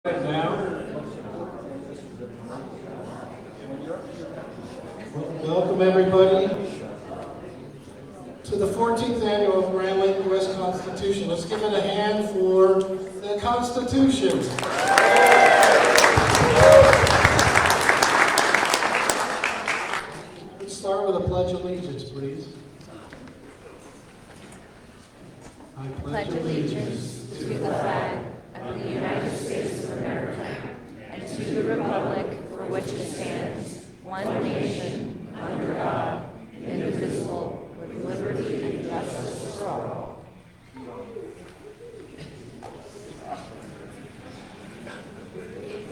Now, welcome everybody to the 14th Annual Grand Lake U.S. Constitution. Let's give it a hand for the Constitution. Let's start with a Pledge of Allegiance, please. I pledge allegiance to the flag of the United States of America and to the republic for which it stands, one nation, under God, indivisible, with liberty and justice for all.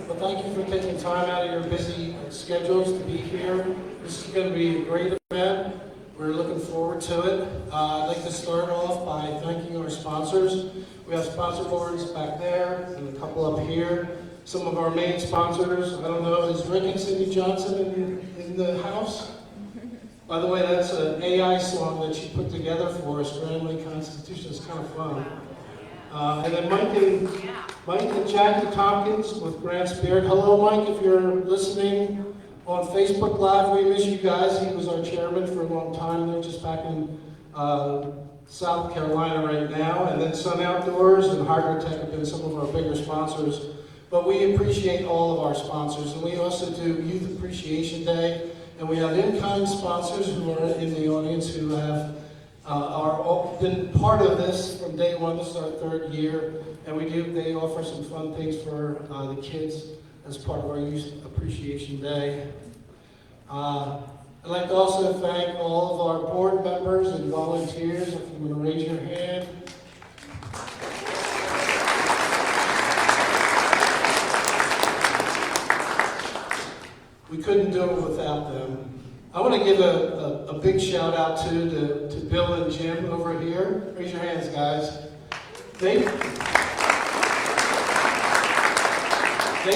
Well, thank you for taking time out of your busy schedules to be here. This is going to be a great event. We're looking forward to it. I'd like to start off by thanking our sponsors. We have sponsor boards back there and a couple up here. Some of our main sponsors, I don't know, is Rick and Cindy Johnson in the house? By the way, that's an AI song that she put together for us, Grand Lake Constitution. It's kind of fun. And then Mike and Jackie Tompkins with Grant Spirit. Hello, Mike, if you're listening on Facebook Live. We miss you guys. He was our chairman for a long time. They're just back in South Carolina right now. And then Sun Outdoors and Hydrotech have been some of our bigger sponsors. But we appreciate all of our sponsors. And we also do Youth Appreciation Day. And we have in-kind sponsors who are in the audience who have been part of this from day one. This is our third year. And they offer some fun things for the kids as part of our Youth Appreciation Day. I'd like to also thank all of our board members and volunteers. If you want to raise your hand. We couldn't do it without them. I want to give a big shout out to Bill and Jim over here. Raise your hands, guys. They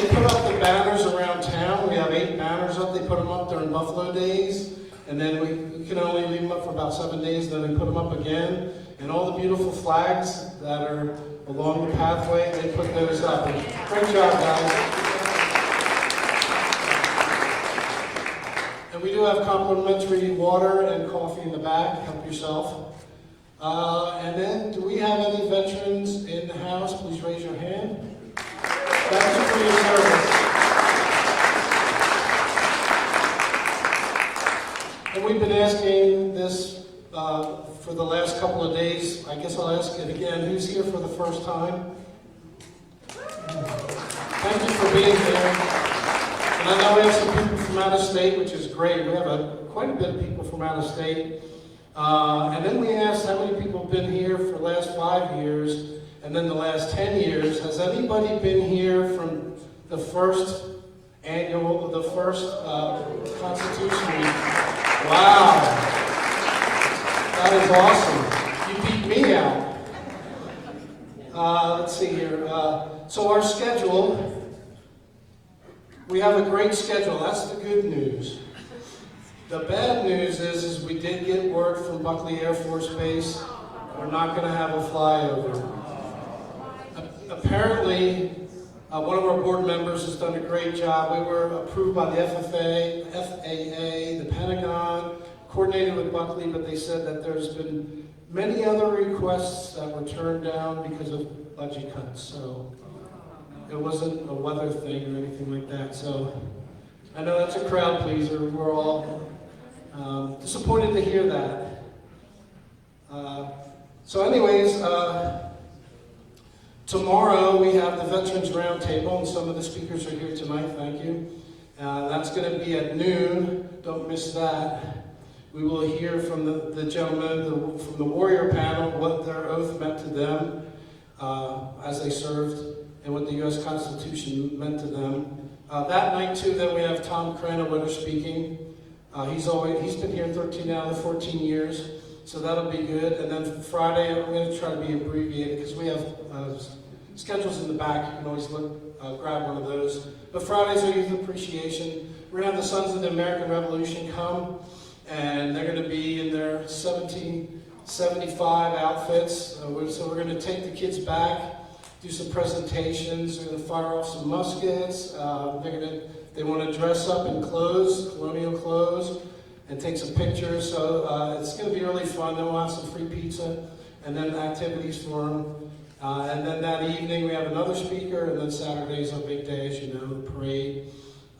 put up the banners around town. We have 8 banners up. They put them up during Buffalo Days. And then we can only leave them up for about 7 days. Then they put them up again. And all the beautiful flags that are along the pathway, they put those up. And great job, guys. And we do have complimentary water and coffee in the back. Help yourself. And then, do we have any veterans in the house? Please raise your hand. Thank you for your service. And we've been asking this for the last couple of days. I guess I'll ask it again. Who's here for the first time? Thank you for being here. And I know we have some people from out of state, which is great. We have quite a bit of people from out of state. And then we asked how many people have been here for the last 5 years. And then the last 10 years, has anybody been here from the first Constitution Week? Wow, that is awesome. You beat me out. Let's see here. So our schedule, we have a great schedule. That's the good news. The bad news is we did get word from Buckley Air Force Base. We're not going to have a flyover. Apparently, one of our board members has done a great job. We were approved by the FAA, the Pentagon, coordinated with Buckley, but they said that there's been many other requests that were turned down because of budget cuts. So it wasn't a weather thing or anything like that. So I know that's a crowd pleaser. We're all disappointed to hear that. So anyways, tomorrow we have the Veterans Roundtable, and some of the speakers are here tonight, thank you. That's going to be at noon, don't miss that. We will hear from the gentlemen from the Warrior Panel, what their oath meant to them as they served, and what the U.S. Constitution meant to them. That night too, then we have Tom Cranaway speaking. He's been here 13 out of the 14 years, so that'll be good. And then Friday, I'm going to try to be abbreviated because we have schedules in the back. You can always grab one of those. But Fridays are Youth Appreciation. We're going to have the Sons of the American Revolution come, and they're going to be in their 1775 outfits. So we're going to take the kids back do some presentations. They're going to fire off some muskets. They want to dress up in clothes, colonial clothes, and take some pictures. So it's going to be really fun. Then we'll have some free pizza, and then activities for them. And then that evening we have another speaker, and then Saturday's our big day, as you know, the parade.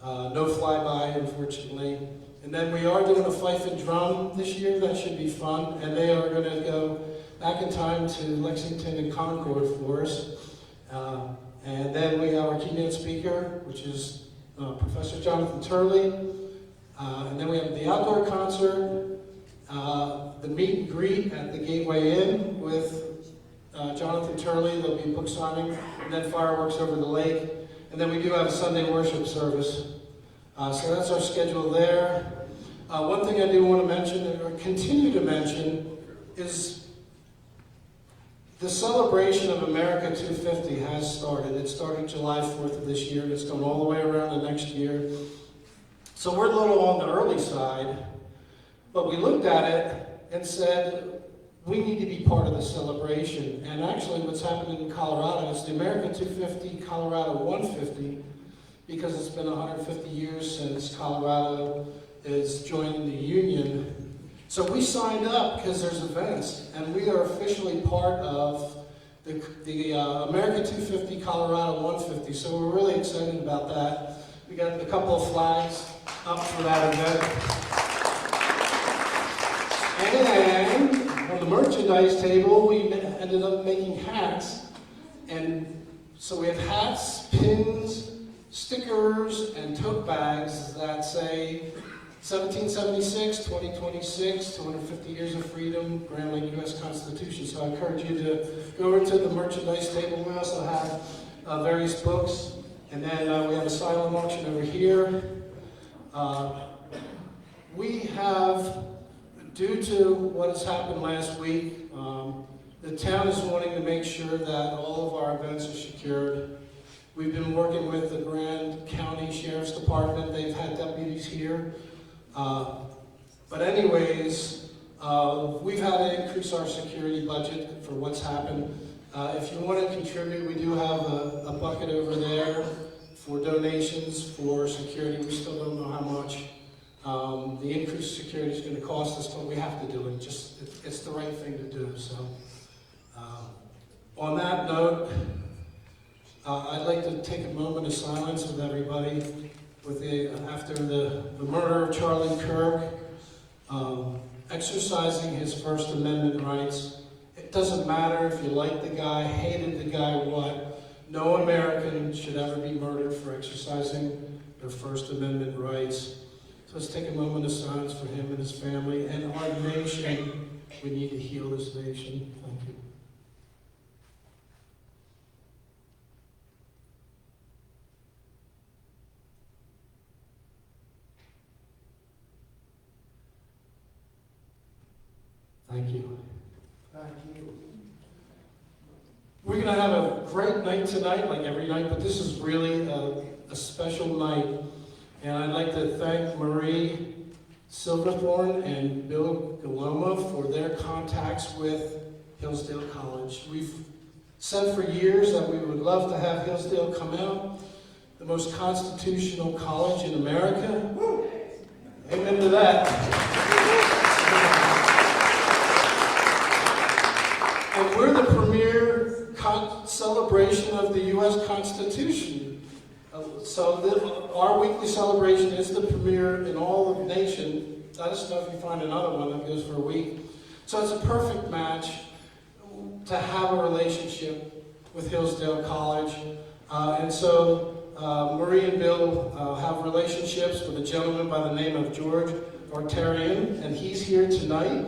No flyby, unfortunately. And then we are doing a fife and drum this year. That should be fun. And they are going to go back in time to Lexington and Concord for us. And then we have our keynote speaker, which is Professor Jonathan Turley. And then we have the outdoor concert, the meet and greet at the Gateway Inn with Jonathan Turley. There'll be a book signing, and then fireworks over the lake. And then we do have a Sunday worship service. So that's our schedule there. One thing I do want to mention, or continue to mention, is the celebration of America 250 has started. It started July 4th of this year. It's going all the way around the next year. So we're a little on the early side, but we looked at it and said, we need to be part of the celebration. And actually what's happening in Colorado is the America 250, Colorado 150, because it's been 150 years since Colorado is joining the Union. So we signed up because there's events, and we are officially part of the America 250, Colorado 150. So we're really excited about that. We got a couple of flags up for that event. And on the merchandise table, we ended up making hats. And so we have hats, pins, stickers, and tote bags that say 1776, 2026, 250 years of freedom, Grand Lake U.S. Constitution. So I encourage you to go over to the merchandise table. We also have various books. And then we have a silent auction over here. We have, due to what has happened last week, the town is wanting to make sure that all of our events are secured. We've been working with the Grand County Sheriff's Department. They've had deputies here. But anyways, we've had to increase our security budget for what's happened. If you want to contribute, we do have a bucket over there for donations for security. We still don't know how much. The increased security is going to cost us, but we have to do it. It's the right thing to do. So, on that note, I'd like to take a moment of silence with everybody after the murder of Charlie Kirk, exercising his First Amendment rights. It doesn't matter if you like the guy, hated the guy, what. No American should ever be murdered for exercising their First Amendment rights. So let's take a moment of silence for him and his family and our nation. We need to heal this nation. Thank you. Thank you. Thank you. We're going to have a great night tonight, like every night, but this is really a special night. And I'd like to thank Marie Silverthorne and Bill LaMothe for their contacts with Hillsdale College. We've said for years that we would love to have Hillsdale come out, the most constitutional college in America. Woo! Amen to that. And we're the premier celebration of the U.S. Constitution. Our weekly celebration is the premier in all of the nation. Let us know if you find another one that goes for a week. So it's a perfect match to have a relationship with Hillsdale College. And so Marie and Bill have relationships with a gentleman by the name of George Artarian, and he's here tonight.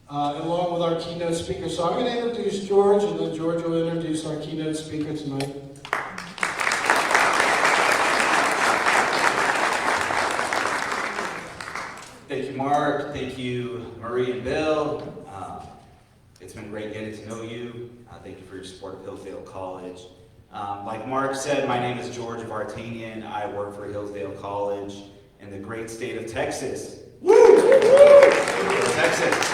Along with our keynote speaker. So I'm going to introduce George, and then George will introduce our keynote speaker tonight. Thank you, Mark. Thank you, Marie and Bill. It's been great getting to know you. Thank you for your support of Hillsdale College. Like Mark said, my name is George Vartanian. I work for Hillsdale College in the great state of Texas. Woo! Texas.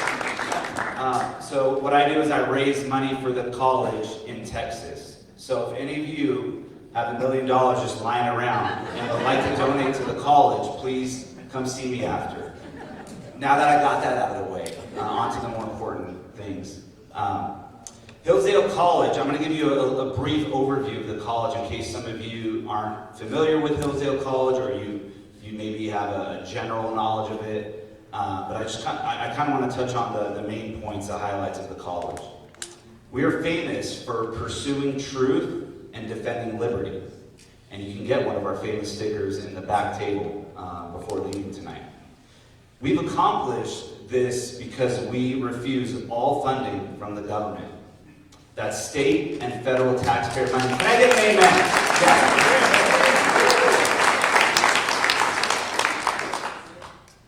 So what I do is I raise money for the college in Texas. So if any of you have $1 million just lying around and would like to donate to the college, please come see me after. Now that I got that out of the way, on to the more important things. Hillsdale College, I'm going to give you a brief overview of the college in case some of you aren't familiar with Hillsdale College or you maybe have a general knowledge of it. But I kind of want to touch on the main points, the highlights of the college. We are famous for pursuing truth and defending liberty. And you can get one of our famous stickers in the back table before leaving tonight. We've accomplished this because we refuse all funding from the government. That's state and federal taxpayer money. Can I get an amen? Yeah.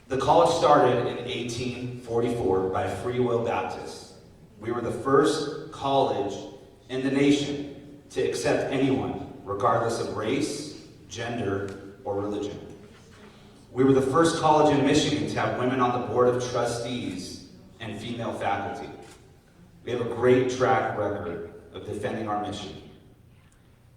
The college started in 1844 by Free Will Baptists. We were the first college in the nation to accept anyone, regardless of race, gender, or religion. We were the first college in Michigan to have women on the board of trustees and female faculty. We have a great track record of defending our mission.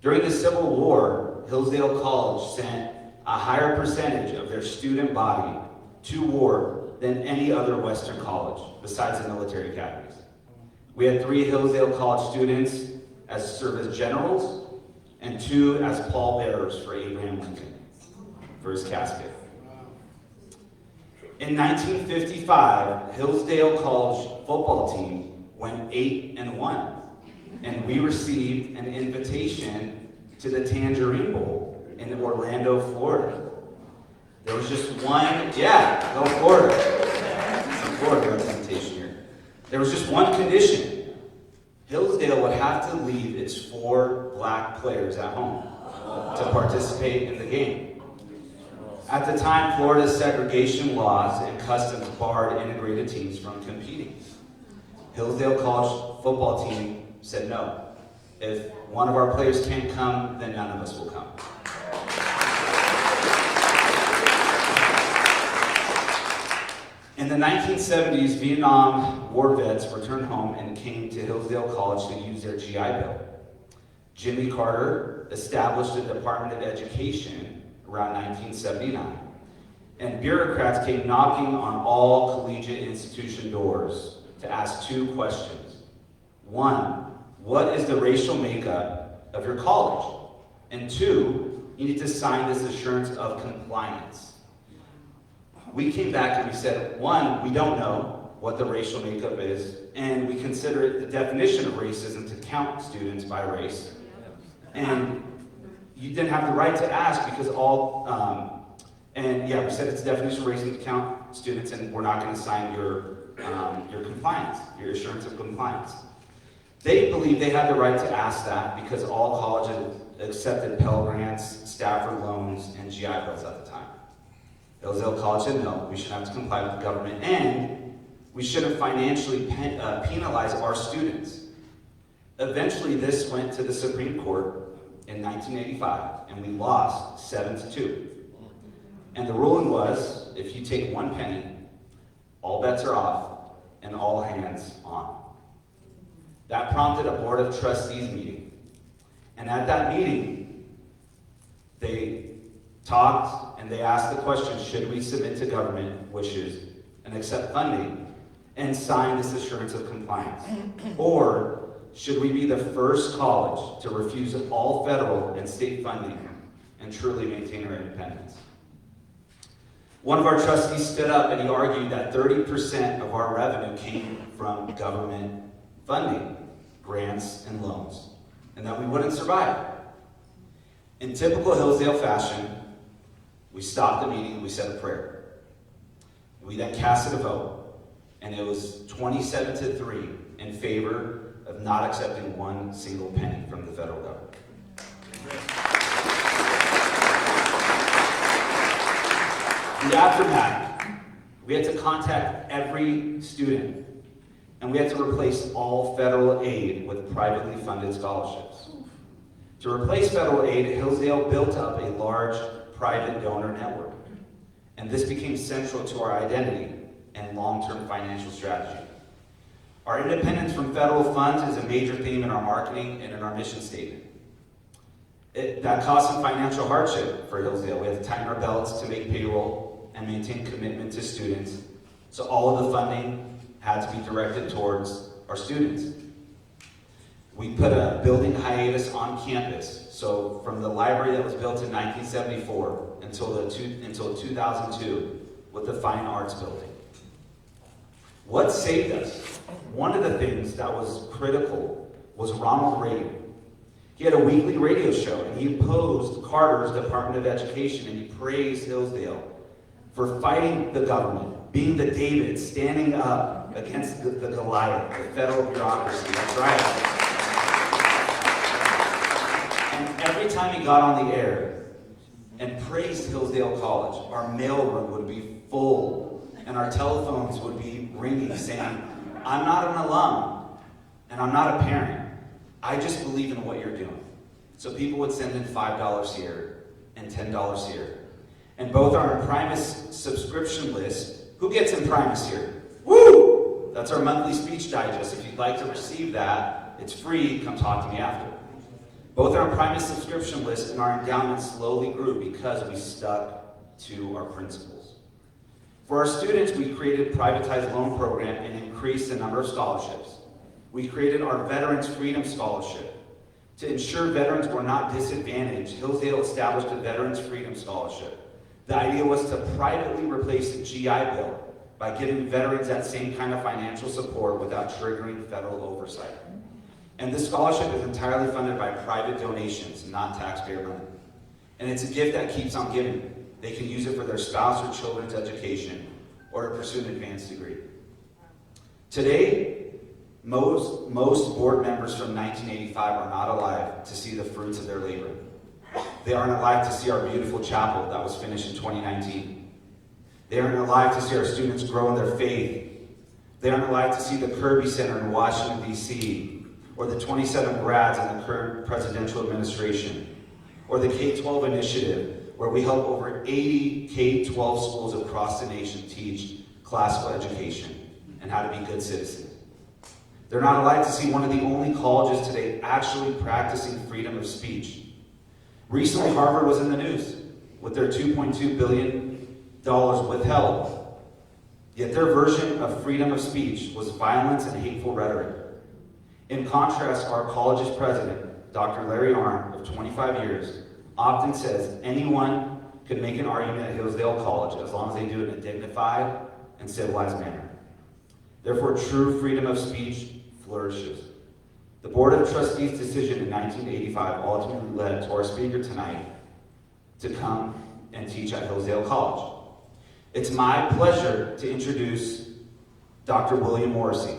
During the Civil War, Hillsdale College sent a higher percentage of their student body to war than any other Western college, besides the military academies. We had 3 Hillsdale College students serve as generals, and 2 as pallbearers for Abraham Lincoln, for his casket. In 1955, Hillsdale College football team went 8-1, and we received an invitation to the Tangerine Bowl in Orlando, Florida. There was just one, go Florida. Some Florida representation here. There was just one condition. Hillsdale would have to leave its 4 black players at home to participate in the game. At the time, Florida's segregation laws and customs barred integrated teams from competing. Hillsdale College football team said no. If one of our players can't come, then none of us will come. In the 1970s, Vietnam War vets returned home and came to Hillsdale College to use their GI Bill. Jimmy Carter established the Department of Education around 1979, and bureaucrats came knocking on all collegiate institution doors to ask 2 questions. 1, what is the racial makeup of your college? And 2, you need to sign this assurance of compliance. We came back and we said, 1, we don't know what the racial makeup is, and we consider it the definition of racism to count students by race. And you didn't have the right to ask because we said it's the definition of racism to count students, and we're not going to sign your compliance, your assurance of compliance. They believed they had the right to ask that because all colleges accepted Pell Grants, Stafford loans, and GI Bills at the time. Hillsdale College said no, we should have to comply with the government, and we shouldn't financially penalize our students. Eventually, this went to the Supreme Court in 1985, and we lost 7-2. And the ruling was, if you take 1 penny, all bets are off, and all hands on. That prompted a Board of Trustees meeting. And at that meeting, they talked and they asked the question, should we submit to government wishes and accept funding and sign this assurance of compliance? Or should we be the first college to refuse all federal and state funding and truly maintain our independence? One of our trustees stood up and he argued that 30% of our revenue came from government funding, grants, and loans, and that we wouldn't survive. In typical Hillsdale fashion, we stopped the meeting and we said a prayer. We then casted a vote, and it was 27-3 in favor of not accepting 1 single penny from the federal government. The aftermath, we had to contact every student, and we had to replace all federal aid with privately funded scholarships. To replace federal aid, Hillsdale built up a large private donor network, and this became central to our identity and long-term financial strategy. Our independence from federal funds is a major theme in our marketing and in our mission statement. That caused some financial hardship for Hillsdale. We had to tighten our belts to make payroll and maintain commitment to students. So all of the funding had to be directed towards our students. We put a building hiatus on campus. So from the library that was built in 1974 until 2002 with the Fine Arts Building. What saved us? One of the things that was critical was Ronald Reagan. He had a weekly radio show, and he opposed Carter's Department of Education, and he praised Hillsdale for fighting the government, being the David, standing up against the Goliath, the federal bureaucracy. That's right. And every time he got on the air and praised Hillsdale College, our mailroom would be full, and our telephones would be ringing, saying, "I'm not an alum, and I'm not a parent. I just believe in what you're doing." So people would send in $5 here and $10 here. And both are in Primus subscription list. Who gets in Primus here? Woo! That's our monthly speech digest. If you'd like to receive that, it's free. Come talk to me after. Both are in Primus subscription list, and our endowment slowly grew because we stuck to our principles. For our students, we created a privatized loan program and increased the number of scholarships. We created our Veterans Freedom Scholarship. To ensure veterans were not disadvantaged, Hillsdale established a Veterans Freedom Scholarship. The idea was to privately replace the GI Bill by giving veterans that same kind of financial support without triggering federal oversight. And this scholarship is entirely funded by private donations, not taxpayer money. And it's a gift that keeps on giving. They can use it for their spouse or children's education or to pursue an advanced degree. Today, most board members from 1985 are not alive to see the fruits of their labor. They aren't alive to see our beautiful chapel that was finished in 2019. They aren't alive to see our students grow in their faith. They aren't alive to see the Kirby Center in Washington, D.C., or the 27 grads in the current presidential administration, or the K-12 initiative, where we help over 80 K-12 schools across the nation teach classical education and how to be good citizens. They're not alive to see one of the only colleges today actually practicing freedom of speech. Recently, Harvard was in the news with their $2.2 billion withheld. Yet their version of freedom of speech was violence and hateful rhetoric. In contrast, our college's president, Dr. Larry Arnn, of 25 years, often says anyone could make an argument at Hillsdale College as long as they do it in a dignified and civilized manner. Therefore, true freedom of speech flourishes. The Board of Trustees' decision in 1985 ultimately led to our speaker tonight to come and teach at Hillsdale College. It's my pleasure to introduce Dr. William Morrisey.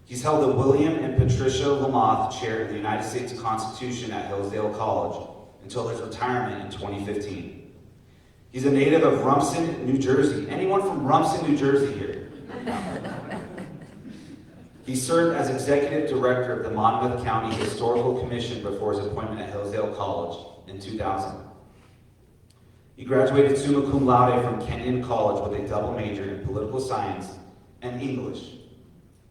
He's held the William and Patricia LaMothe Chair in the United States Constitution at Hillsdale College until his retirement in 2015. He's a native of Rumson, New Jersey. Anyone from Rumson, New Jersey here? He served as Executive Director of the Monmouth County Historical Commission before his appointment at Hillsdale College in 2000. He graduated summa cum laude from Kenyon College with a double major in political science and English.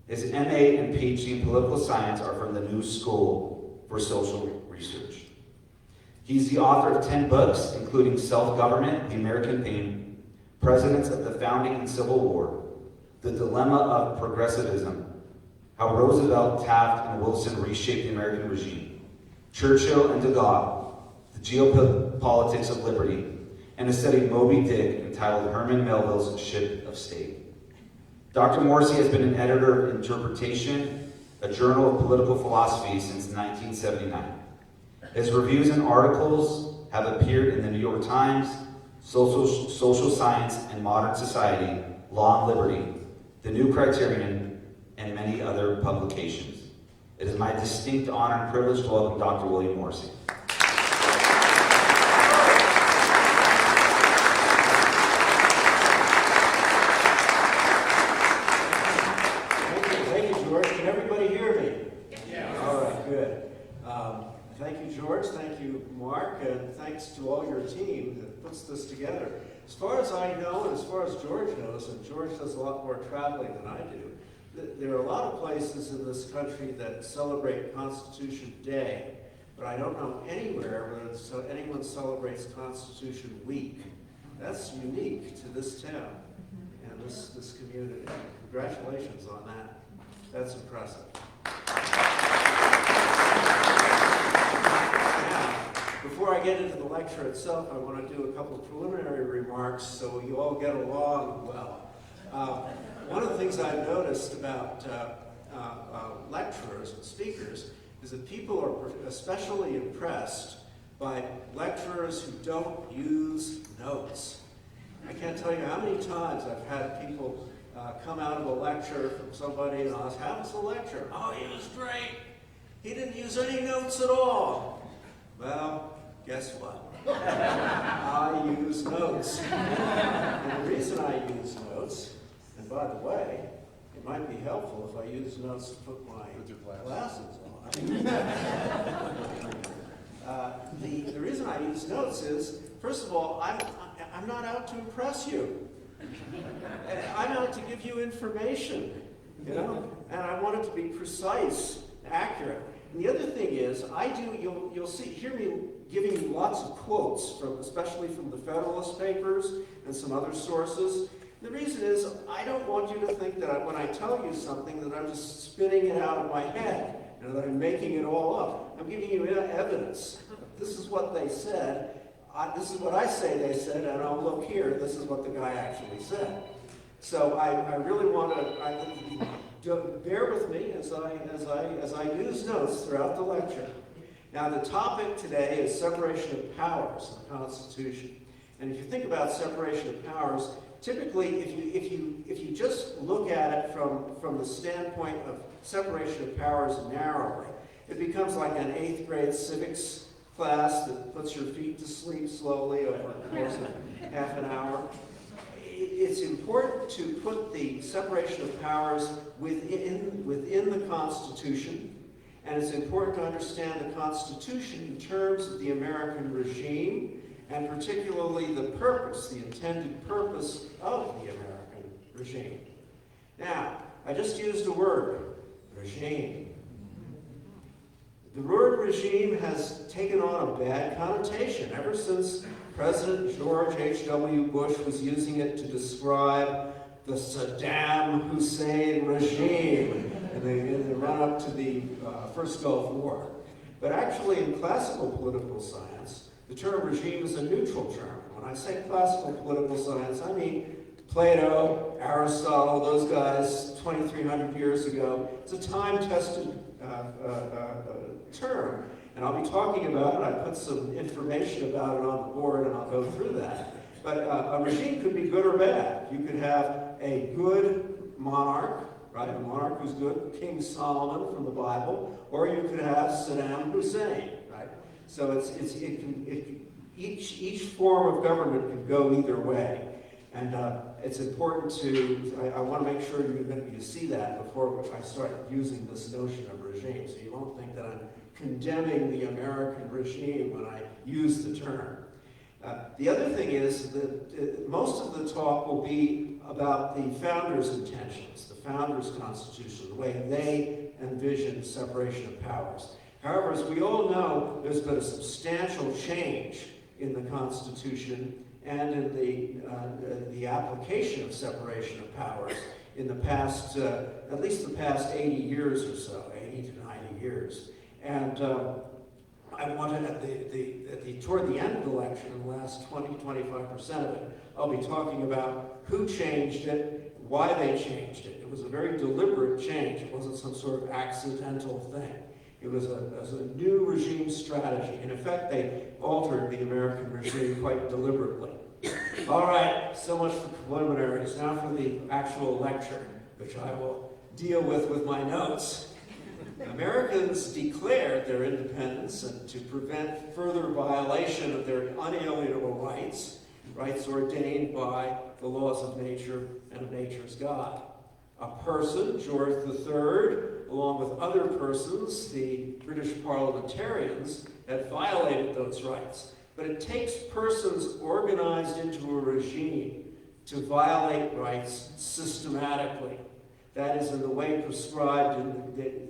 His MA and Ph.D. in political science are from the New School for Social Research. He's the author of 10 books, including Self-Government, The American Theme, Presidents of the Founding and Civil War, The Dilemma of Progressivism, How Roosevelt, Taft, and Wilson Reshaped the American Regime, Churchill and Gaulle, The Geopolitics of Liberty, and a study of Moby Dick entitled Herman Melville's Ship of State. Dr. Morrisey has been an editor of Interpretation, a journal of political philosophy, since 1979. His reviews and articles have appeared in the New York Times, Social Science and Modern Society, Law and Liberty, The New Criterion, and many other publications. It is my distinct honor and privilege to welcome Dr. William Morrisey. Thank you, George. Can everybody hear me? Yeah. All right, good. Thank you, George. Thank you, Mark. And thanks to all your team that puts this together. As far as I know, and as far as George knows, and George does a lot more traveling than I do, there are a lot of places in this country that celebrate Constitution Day but I don't know anywhere where anyone celebrates Constitution Week. That's unique to this town and this community. Congratulations on that. That's impressive. Now, before I get into the lecture itself, I want to do a couple of preliminary remarks so you all get along well. One of the things I've noticed about lecturers and speakers is that people are especially impressed by lecturers who don't use notes. I can't tell you how many times I've had people come out of a lecture from somebody and ask, how was the lecture? Oh, he was great. He didn't use any notes at all. Well, guess what? I use notes. And the reason I use notes, and by the way, it might be helpful if I use notes to put my glasses on. The reason I use notes is, first of all, I'm not out to impress you. I'm out to give you information, you know, and I want it to be precise, accurate. And the other thing is, you'll hear me giving you lots of quotes, especially from the Federalist Papers and some other sources. The reason is, I don't want you to think that when I tell you something that I'm just spinning it out of my head, and that I'm making it all up. I'm giving you evidence. This is what they said. This is what I say they said, and I'll look here. This is what the guy actually said. So I really want to bear with me as I use notes throughout the lecture. Now, the topic today is separation of powers in the Constitution. And if you think about separation of powers, typically, if you just look at it from the standpoint of separation of powers narrowly, it becomes like an 8th grade civics class that puts your feet to sleep slowly over the course of half an hour. It's important to put the separation of powers within the Constitution, and it's important to understand the Constitution in terms of the American regime, and particularly the purpose, the intended purpose of the American regime. Now, I just used a word, regime. The word regime has taken on a bad connotation ever since President George H.W. Bush was using it to describe the Saddam Hussein regime in the run-up to the first Gulf War. But actually, in classical political science, the term regime is a neutral term. When I say classical political science, I mean Plato, Aristotle, those guys 2,300 years ago. It's a time-tested term, and I'll be talking about it. I put some information about it on the board, and I'll go through that. But a regime could be good or bad. You could have a good monarch, right? A monarch who's good, King Solomon from the Bible, or you could have Saddam Hussein, right? So each form of government can go either way. And it's important I want to make sure you see that before I start using this notion of regime, so you won't think that I'm condemning the American regime when I use the term. The other thing is that most of the talk will be about the founders' intentions, the founders' constitution, the way they envisioned separation of powers. However, as we all know, there's been a substantial change in the Constitution and in the application of separation of powers in the past, at least the past 80 years or so, 80 to 90 years. And I wanted, toward the end of the lecture, in the last 20-25% of it, I'll be talking about who changed it, why they changed it. It was a very deliberate change. It wasn't some sort of accidental thing. It was a new regime strategy. In effect, they altered the American regime quite deliberately. All right, so much for preliminaries. Now for the actual lecture, which I will deal with my notes. Americans declared their independence and to prevent further violation of their unalienable rights, rights ordained by the laws of nature and of nature's God. A person, George III, along with other persons, the British parliamentarians, had violated those rights. But it takes persons organized into a regime to violate rights systematically. That is in the way prescribed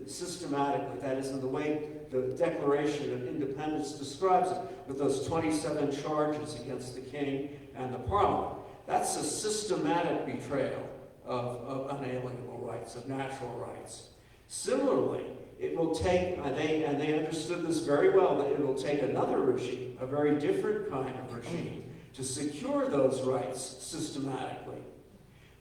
systematically. That is in the way the Declaration of Independence describes it, with those 27 charges against the king and the parliament. That's a systematic betrayal of unalienable rights, of natural rights. Similarly, it will take, and they understood this very well, that it will take another regime, a very different kind of regime, to secure those rights systematically.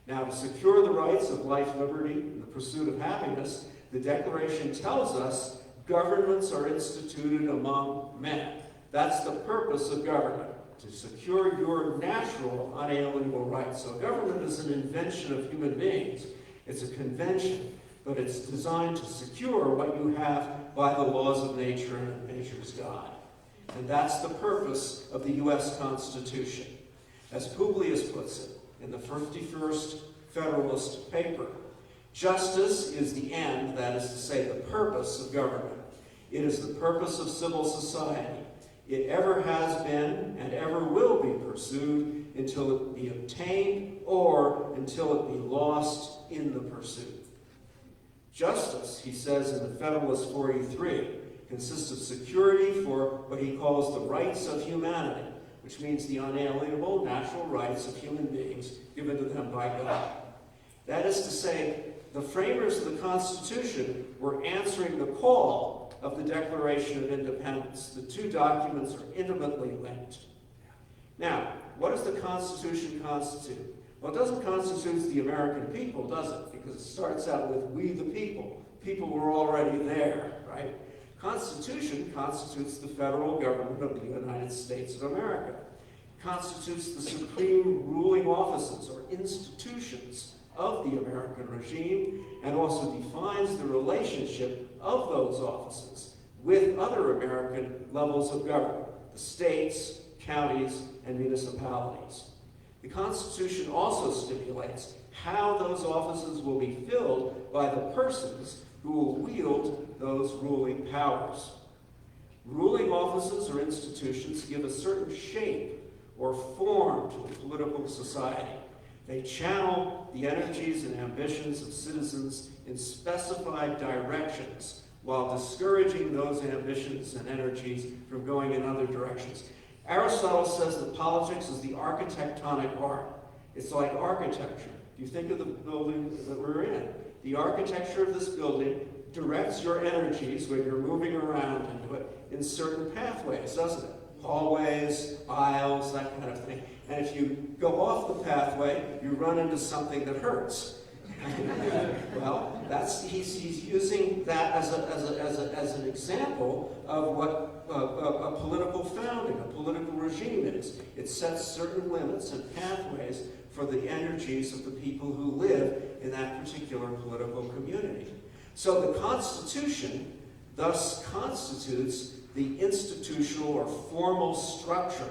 Now, to secure the rights of life, liberty, and the pursuit of happiness, the Declaration tells us governments are instituted among men. That's the purpose of government, to secure your natural, unalienable rights. So government is an invention of human beings. It's a convention, but it's designed to secure what you have by the laws of nature and nature's God. And that's the purpose of the U.S. Constitution. As Publius puts it in the 51st Federalist paper, justice is the end, that is to say, the purpose of government. It is the purpose of civil society. It ever has been and ever will be pursued until it be obtained or until it be lost in the pursuit. Justice, he says in the Federalist 43, consists of security for what he calls the rights of humanity, which means the unalienable natural rights of human beings given to them by God. That is to say, the framers of the Constitution were answering the call of the Declaration of Independence. The two documents are intimately linked. Now, what does the Constitution constitute? Well, it doesn't constitute the American people, does it? Because it starts out with we the people. People were already there, right? Constitution constitutes the federal government of the United States of America. It constitutes the supreme ruling offices or institutions of the American regime, and also defines the relationship of those offices with other American levels of government, the states, counties, and municipalities. The Constitution also stipulates how those offices will be filled by the persons who will wield those ruling powers. Ruling offices or institutions give a certain shape or form to a political society. They channel the energies and ambitions of citizens in specified directions while discouraging those ambitions and energies from going in other directions. Aristotle says that politics is the architectonic art. It's like architecture. You think of the building that we're in. The architecture of this building directs your energies when you're moving around into it in certain pathways, doesn't it? Hallways, aisles, that kind of thing. And if you go off the pathway, you run into something that hurts. Well, he's using that as an example of what a political founding, a political regime is. It sets certain limits and pathways for the energies of the people who live in that particular political community. So the Constitution thus constitutes the institutional or formal structure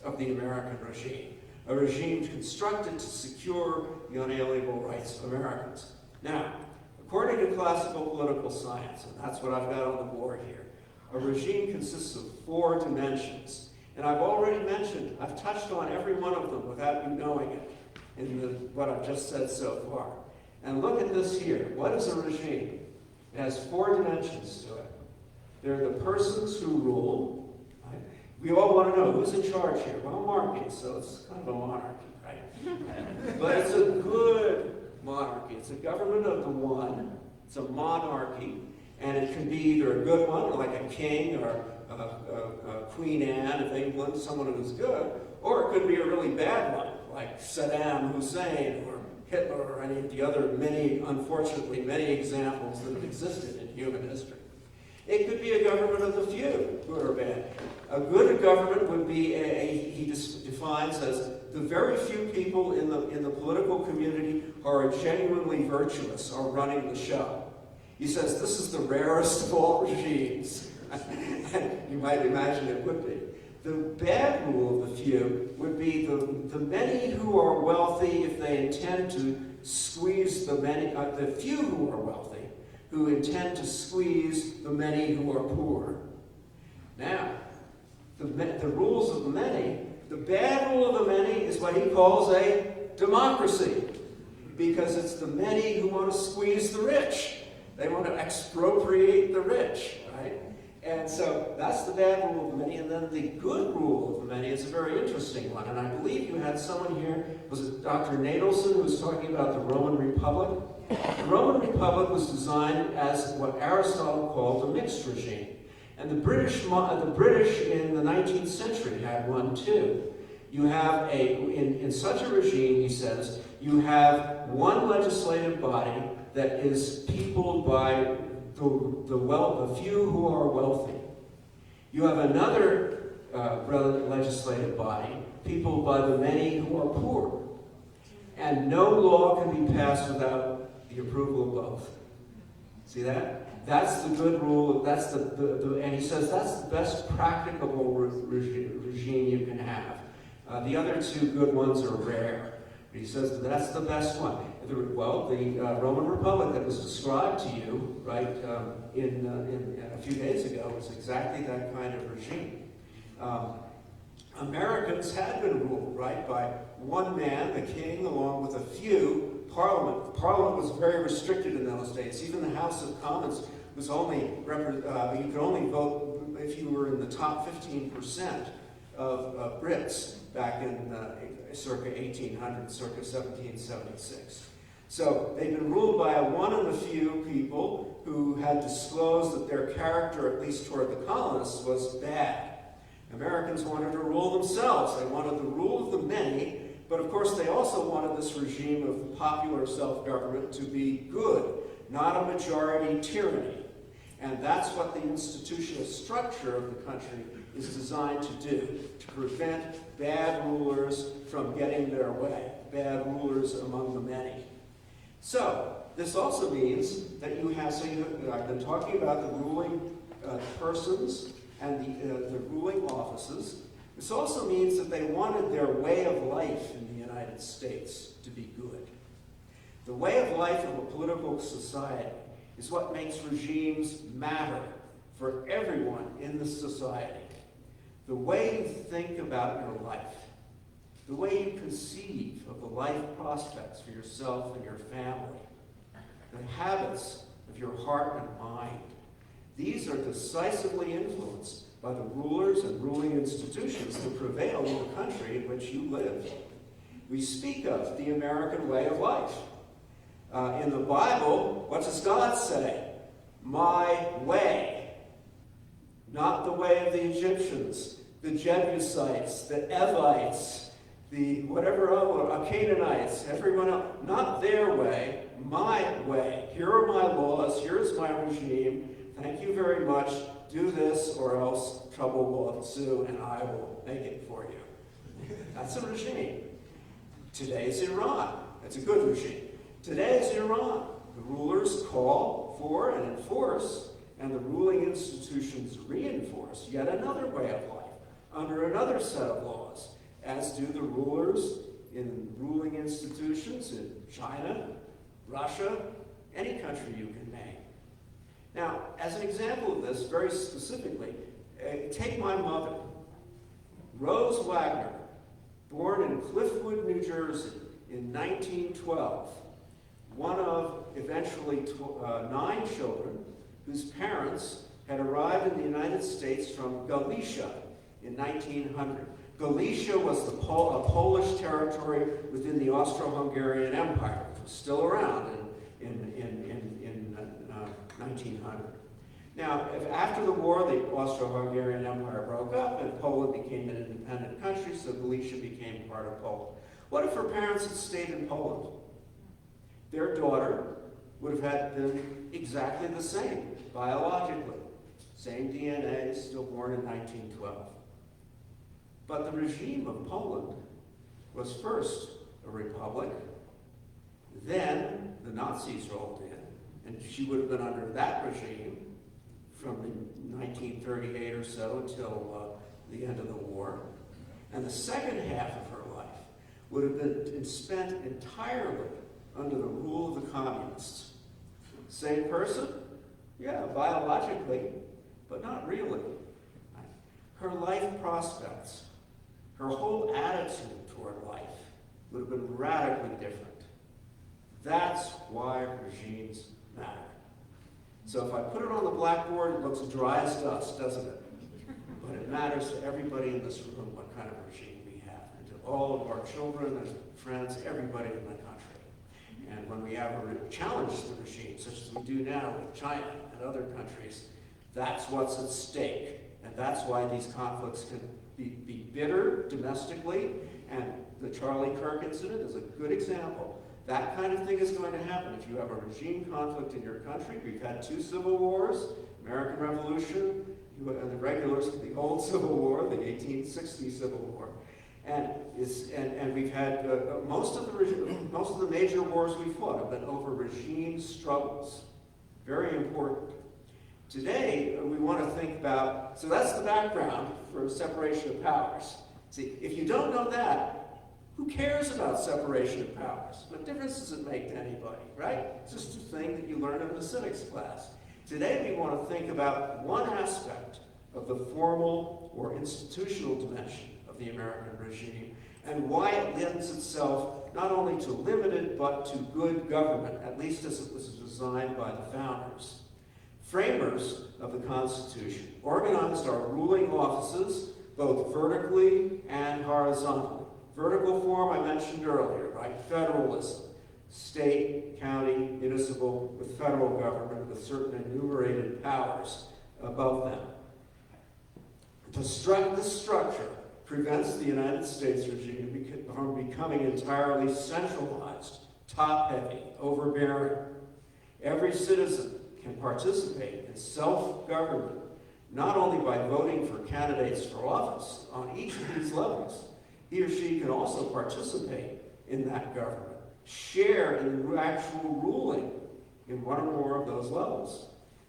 of the American regime, a regime constructed to secure the unalienable rights of Americans. Now, according to classical political science, and that's what I've got on the board here, a regime consists of 4 dimensions. And I've already mentioned, I've touched on every one of them without you knowing it in what I've just said so far. And look at this here. What is a regime? It has 4 dimensions to it. They're the persons who rule. Right? We all want to know who's in charge here. Well, monarchy, so it's kind of a monarchy, right? But it's a good monarchy. It's a government of the one. It's a monarchy. And it can be either a good one, like a king or Queen Anne of England, someone who's good, or it could be a really bad one, like Saddam Hussein or Hitler or any of the other unfortunately many examples that have existed in human history. It could be a government of the few, good or bad. A good government would be he defines as the very few people in the political community who are genuinely virtuous are running the show. He says this is the rarest of all regimes. You might imagine it would be. The bad rule of the few would be the many who are wealthy if they intend to squeeze the many, the few who are wealthy, who intend to squeeze the many who are poor. Now, the rules of the many, the bad rule of the many is what he calls a democracy, because it's the many who want to squeeze the rich. They want to expropriate the rich, right? And so that's the bad rule of the many, and then the good rule of the many is a very interesting one. And I believe you had someone here, was it Dr. Nadelson, who was talking about the Roman Republic? The Roman Republic was designed as what Aristotle called a mixed regime. And the British in the 19th century had one too. You have in such a regime, he says, you have one legislative body that is peopled by the few who are wealthy. You have another legislative body peopled by the many who are poor. And no law can be passed without the approval of both. See that? That's the good rule. That's and he says that's the best practicable regime you can have. The other two good ones are rare. But he says that's the best one. Well, the Roman Republic that was described to you, right, in a few days ago was exactly that kind of regime. Americans had been ruled, right, by one man, the king, along with a few, Parliament. The Parliament was very restricted in those days. Even the House of Commons was only, you could only vote if you were in the top 15% of Brits back in circa 1800, circa 1776. So they've been ruled by one of the few people who had disclosed that their character, at least toward the colonists, was bad. Americans wanted to rule themselves. They wanted the rule of the many, but of course they also wanted this regime of popular self-government to be good, not a majority tyranny. And that's what the institutional structure of the country is designed to do, to prevent bad rulers from getting their way, bad rulers among the many. So, this also means that you have, I've been talking about the ruling persons and the ruling offices. This also means that they wanted their way of life in the United States to be good. The way of life of a political society is what makes regimes matter for everyone in the society. The way you think about your life, the way you conceive of the life prospects for yourself and your family, the habits of your heart and mind, these are decisively influenced by the rulers and ruling institutions that prevail in the country in which you live. We speak of the American way of life. In the Bible, what does God say? My way. Not the way of the Egyptians, the Jebusites, the Evites, the whatever other, Canaanites, everyone else. Not their way, my way. Here are my laws, here's my regime. Thank you very much. Do this or else trouble will ensue and I will make it for you. That's a regime. Today's Iran. That's a good regime. Today's Iran. The rulers call for and enforce, and the ruling institutions reinforce yet another way of life under another set of laws, as do the rulers in ruling institutions in China, Russia, any country you can name. Now, as an example of this, very specifically, take my mother, Rose Wagner, born in Cliffwood, New Jersey in 1912, one of eventually 9 children whose parents had arrived in the United States from Galicia in 1900. Galicia was a Polish territory within the Austro-Hungarian Empire, which was still around in 1900. Now, after the war, the Austro-Hungarian Empire broke up and Poland became an independent country, so Galicia became part of Poland. What if her parents had stayed in Poland? Their daughter would have had been exactly the same, biologically. Same DNA, still born in 1912. But the regime of Poland was first a republic, then the Nazis rolled in, and she would have been under that regime from 1938 or so until the end of the war. And the second half of her life would have been spent entirely under the rule of the communists. Same person? Yeah, biologically, but not really. Her life prospects, her whole attitude toward life would have been radically different. That's why regimes matter. So if I put it on the blackboard, it looks dry as dust, doesn't it? But it matters to everybody in this room what kind of regime we have, and to all of our children and friends, everybody in the country. And when we ever challenge the regime, such as we do now with China and other countries, that's what's at stake. And that's why these conflicts can be bitter domestically, and the Charlie Kirk incident is a good example. That kind of thing is going to happen if you have a regime conflict in your country. We've had 2 civil wars, American Revolution, and the regulars of the old Civil War, the 1860 Civil War. And we've had most of the major wars we fought have been over regime struggles. Very important. Today, we want to think about, so that's the background for separation of powers. See, if you don't know that, who cares about separation of powers? What difference does it make to anybody, right? It's just a thing that you learn in the civics class. Today, we want to think about one aspect of the formal or institutional dimension of the American regime and why it lends itself not only to limited but to good government, at least as it was designed by the founders. Framers of the Constitution organized our ruling offices both vertically and horizontally. Vertical form I mentioned earlier, right? Federalism, state, county, municipal, with federal government with certain enumerated powers above them. This structure prevents the United States regime from becoming entirely centralized, top-heavy, overbearing. Every citizen can participate in self-government, not only by voting for candidates for office on each of these levels. He or she can also participate in that government, share in the actual ruling in one or more of those levels.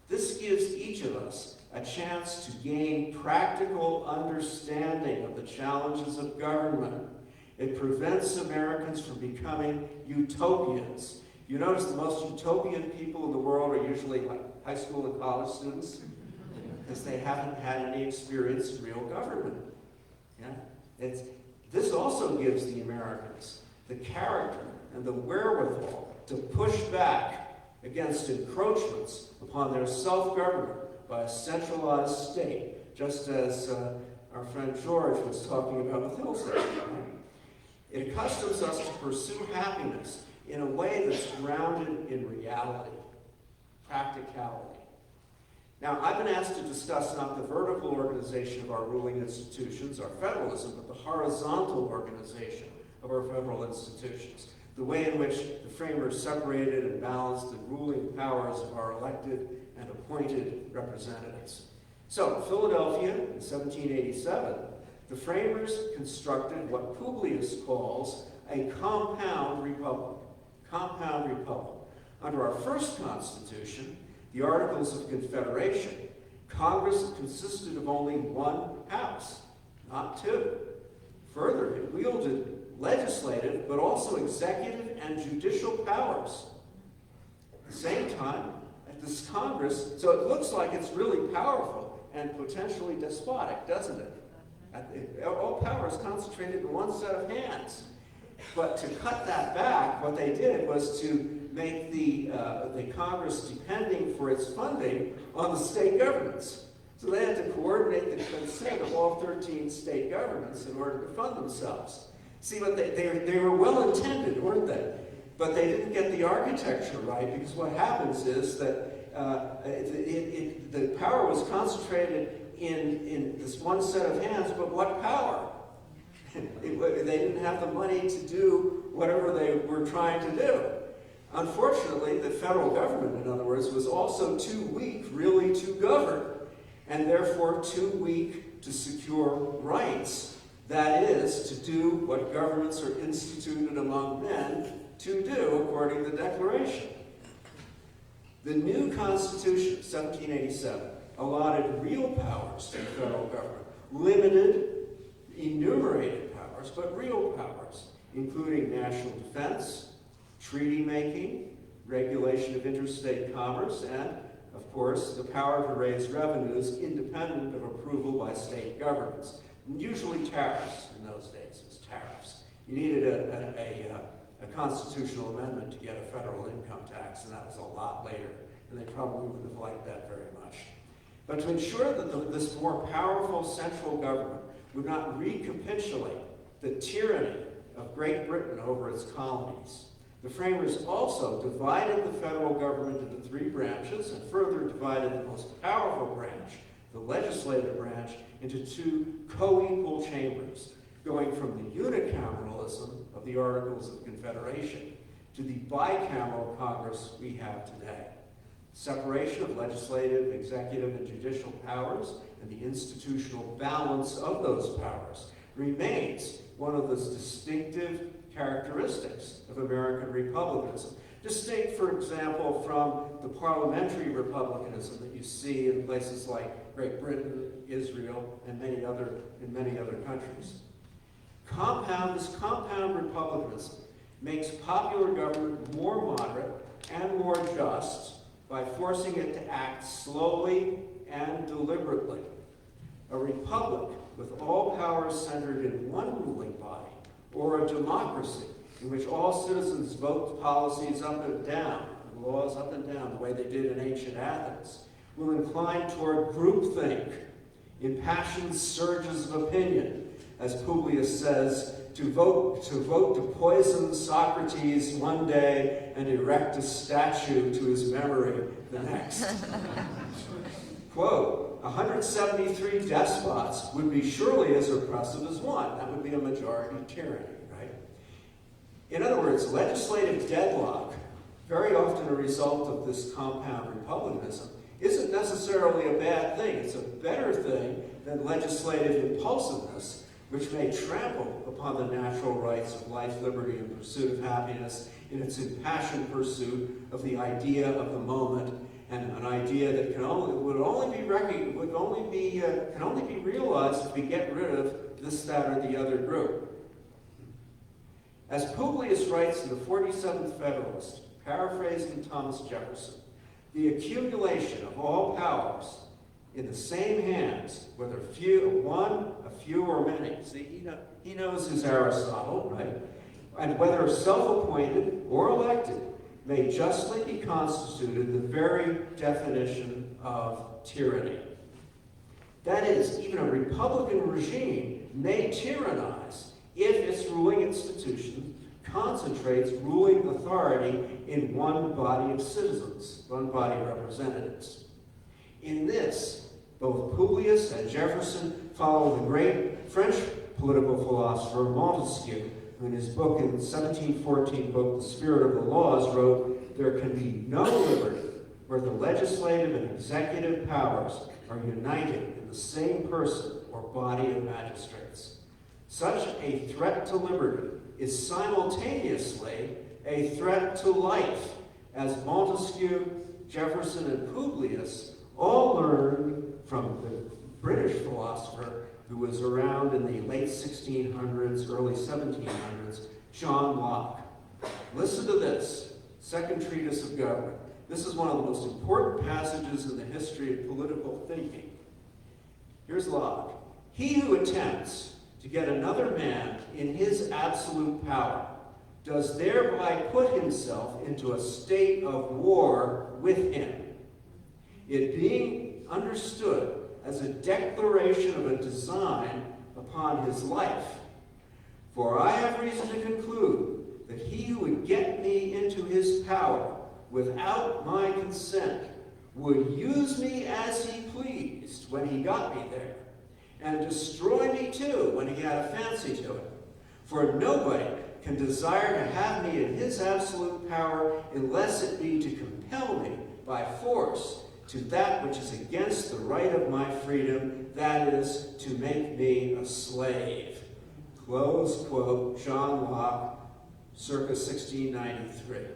This gives each of us a chance to gain practical understanding of the challenges of government. It prevents Americans from becoming utopians. You notice the most utopian people in the world are usually like high school and college students because they haven't had any experience in real government. Yeah? This also gives the Americans the character and the wherewithal to push back against encroachments upon their self-government by a centralized state, just as our friend George was talking about with Hillsdale. It accustoms us to pursue happiness in a way that's grounded in reality, practicality. Now, I've been asked to discuss not the vertical organization of our ruling institutions, our federalism, but the horizontal organization of our federal institutions, the way in which the framers separated and balanced the ruling powers of our elected and appointed representatives. So, Philadelphia in 1787, the framers constructed what Publius calls a compound republic. Compound republic. Under our first Constitution, the Articles of Confederation, Congress consisted of only one house, not two. Further, it wielded legislative, but also executive and judicial powers. At the same time, at this Congress, so it looks like it's really powerful and potentially despotic, doesn't it? All power is concentrated in one set of hands. But to cut that back, what they did was to make the Congress depending for its funding on the state governments. So they had to coordinate the consent of all 13 state governments in order to fund themselves. See, but they were well-intended, weren't they? But they didn't get the architecture right, because what happens is that the power was concentrated in this one set of hands, but what power? They didn't have the money to do whatever they were trying to do. Unfortunately, the federal government, in other words, was also too weak really to govern, and therefore too weak to secure rights. That is, to do what governments are instituted among men to do, according to the Declaration. The new Constitution, 1787, allotted real powers to the federal government, limited, enumerated powers, but real powers, including national defense, treaty making, regulation of interstate commerce, and, of course, the power to raise revenues independent of approval by state governments. Usually tariffs in those days. It was tariffs. You needed a constitutional amendment to get a federal income tax, and that was a lot later and they probably wouldn't have liked that very much. But to ensure that this more powerful central government would not recapitulate the tyranny of Great Britain over its colonies, the framers also divided the federal government into 3 branches and further divided the most powerful branch, the legislative branch, into 2 co-equal chambers, going from the unicameralism of the Articles of Confederation to the bicameral Congress we have today. Separation of legislative, executive, and judicial powers and the institutional balance of those powers remains one of the distinctive characteristics of American republicanism. Distinct, for example, from the parliamentary republicanism that you see in places like Great Britain, Israel, and many other countries. This compound republicanism makes popular government more moderate and more just by forcing it to act slowly and deliberately. A republic with all powers centered in one ruling body, or a democracy in which all citizens vote policies up and down, and laws up and down, the way they did in ancient Athens, will incline toward groupthink, impassioned surges of opinion, as Publius says, to vote to poison Socrates one day and erect a statue to his memory the next. Quote, 173 despots would be surely as oppressive as one. That would be a majority tyranny, right? In other words, legislative deadlock, very often a result of this compound republicanism, isn't necessarily a bad thing. It's a better thing than legislative impulsiveness, which may trample upon the natural rights of life, liberty, and pursuit of happiness in its impassioned pursuit of the idea of the moment, and an idea that can only be realized if we get rid of this, that, or the other group. As Publius writes in the 47th Federalist, paraphrasing Thomas Jefferson, the accumulation of all powers in the same hands, whether a few or many. See, he knows his Aristotle, right? And whether self-appointed or elected, may justly be constituted the very definition of tyranny. That is, even a republican regime may tyrannize if its ruling institution concentrates ruling authority in one body of citizens, one body of representatives. In this, both Publius and Jefferson follow the great French political philosopher Montesquieu, who in his book, in 1714 book, The Spirit of the Laws, wrote, "There can be no liberty where the legislative and executive powers are united in the same person or body of magistrates. Such a threat to liberty is simultaneously a threat to life, as Montesquieu, Jefferson, and Publius all learned from the British philosopher who was around in the late 1600s, early 1700s, John Locke." Listen to this, Second Treatise of Government. This is one of the most important passages in the history of political thinking. Here's Locke. "He who attempts to get another man in his absolute power does thereby put himself into a state of war with him, it being understood as a declaration of a design upon his life. For I have reason to conclude that he who would get me into his power without my consent would use me as he pleased when he got me there, and destroy me too when he had a fancy to it. For nobody can desire to have me in his absolute power unless it be to compel me by force to that which is against the right of my freedom, that is, to make me a slave." Close quote, John Locke, circa 1693.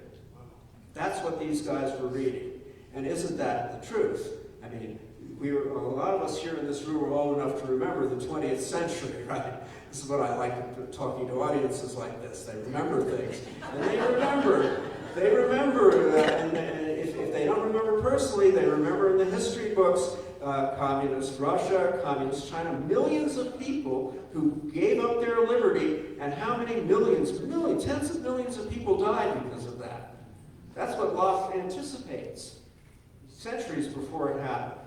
That's what these guys were reading. And isn't that the truth? I mean, a lot of us here in this room are old enough to remember the 20th century, right? This is what I like talking to audiences like this. They remember things. And they remember and if they don't remember personally, they remember in the history books, communist Russia, communist China, millions of people who gave up their liberty, and how many millions, tens of millions of people died because of that. That's what Locke anticipates. centuries before it happened.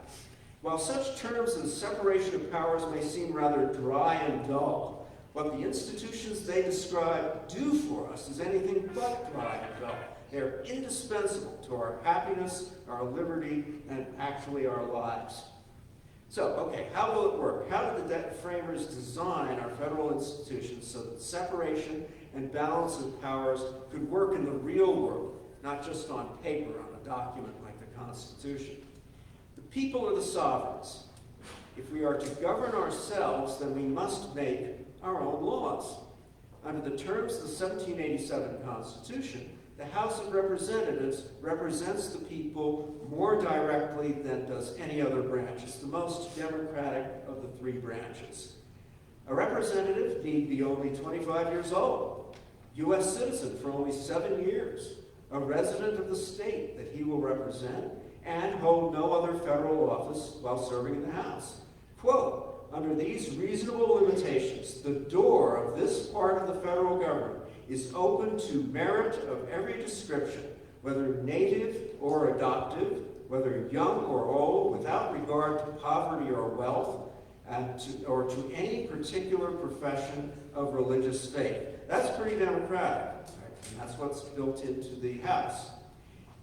While such terms as separation of powers may seem rather dry and dull, what the institutions they describe do for us is anything but dry and dull. They are indispensable to our happiness, our liberty, and actually our lives. So, okay, how will it work? How did the debt framers design our federal institutions so that separation and balance of powers could work in the real world, not just on paper, on a document like the Constitution? The people are the sovereigns. If we are to govern ourselves, then we must make our own laws. Under the terms of the 1787 Constitution, the House of Representatives represents the people more directly than does any other branch. It's the most democratic of the three branches. A representative need be only 25 years old, U.S. citizen for only 7 years, a resident of the state that he will represent, and hold no other federal office while serving in the House. Quote, under these reasonable limitations, the door of this part of the federal government is open to merit of every description, whether native or adoptive, whether young or old, without regard to poverty or wealth, or to any particular profession of religious faith. That's pretty democratic, right? And that's what's built into the House.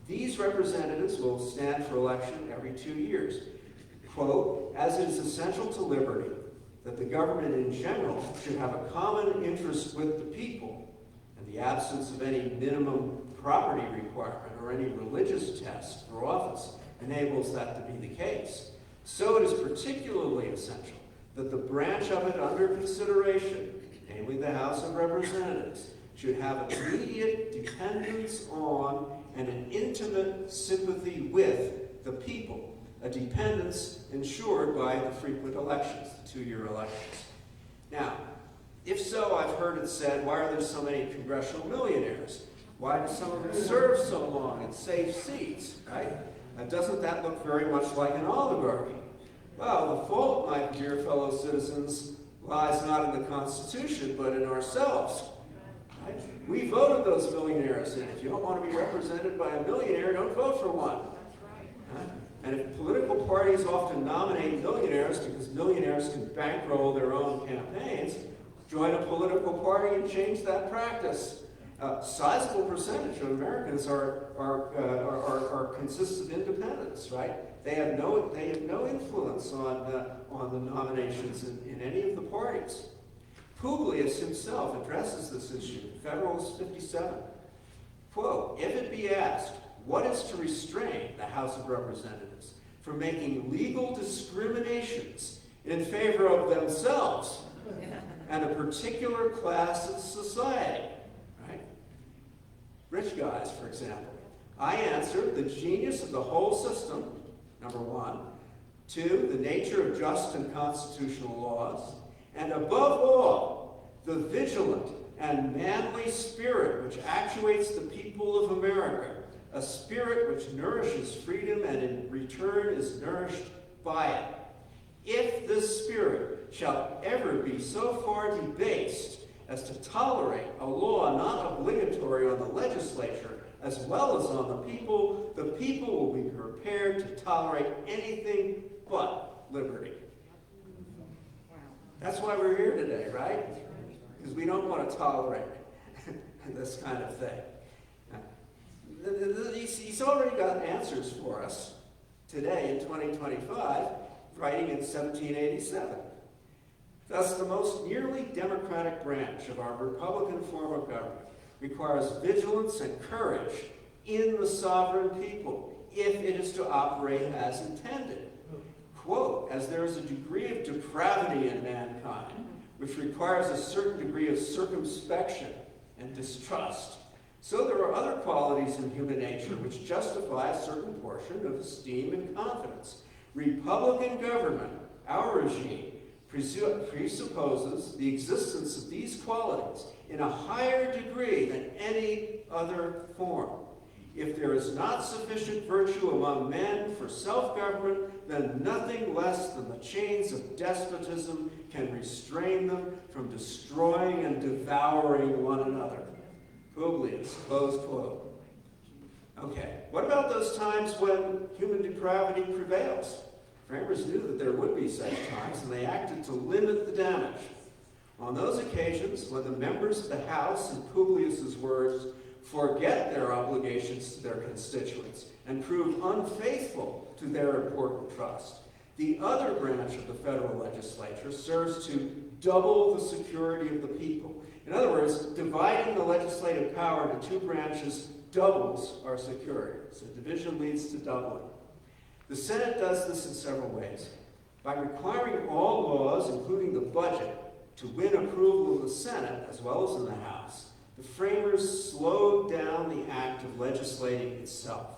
These representatives will stand for election every 2 years. Quote, as it is essential to liberty that the government in general should have a common interest with the people, and the absence of any minimum property requirement or any religious test for office enables that to be the case. So it is particularly essential that the branch of it under consideration, namely the House of Representatives, should have immediate dependence on and an intimate sympathy with the people, a dependence ensured by the frequent elections, the 2-year elections. Now, if so, I've heard it said, why are there so many congressional millionaires? Why do some of them serve so long in safe seats, right? Doesn't that look very much like an oligarchy? Well, the fault, my dear fellow citizens, lies not in the Constitution, but in ourselves. Right? We voted those millionaires in. If you don't want to be represented by a millionaire, don't vote for one. Right? And if political parties often nominate millionaires because millionaires can bankroll their own campaigns, join a political party and change that practice. A sizable percentage of Americans are consists of independents, right? They have no influence on the nominations in any of the parties. Publius himself addresses this issue, Federalist 57. Quote, if it be asked, what is to restrain the House of Representatives from making legal discriminations in favor of themselves and a particular class of society, right? Rich guys, for example. I answered the genius of the whole system, number one. 2, the nature of just and constitutional laws. And above all, the vigilant and manly spirit which actuates the people of America, a spirit which nourishes freedom and in return is nourished by it. If this spirit shall ever be so far debased as to tolerate a law not obligatory on the legislature as well as on the people will be prepared to tolerate anything but liberty. That's why we're here today, right? Because we don't want to tolerate this kind of thing. He's already got answers for us today in 2025, writing in 1787. Thus, the most nearly democratic branch of our Republican form of government requires vigilance and courage in the sovereign people if it is to operate as intended. Quote, as there is a degree of depravity in mankind which requires a certain degree of circumspection and distrust, so there are other qualities in human nature which justify a certain portion of esteem and confidence. Republican government, our regime, presupposes the existence of these qualities in a higher degree than any other form. If there is not sufficient virtue among men for self-government, then nothing less than the chains of despotism can restrain them from destroying and devouring one another. Publius, close quote. Okay, what about those times when human depravity prevails? Framers knew that there would be such times, and they acted to limit the damage. On those occasions, when the members of the House, in Publius's words, forget their obligations to their constituents and prove unfaithful to their important trust, the other branch of the federal legislature serves to double the security of the people. In other words, dividing the legislative power into two branches doubles our security. So division leads to doubling. The Senate does this in several ways. By requiring all laws, including the budget, to win approval of the Senate as well as in the House, the framers slowed down the act of legislating itself.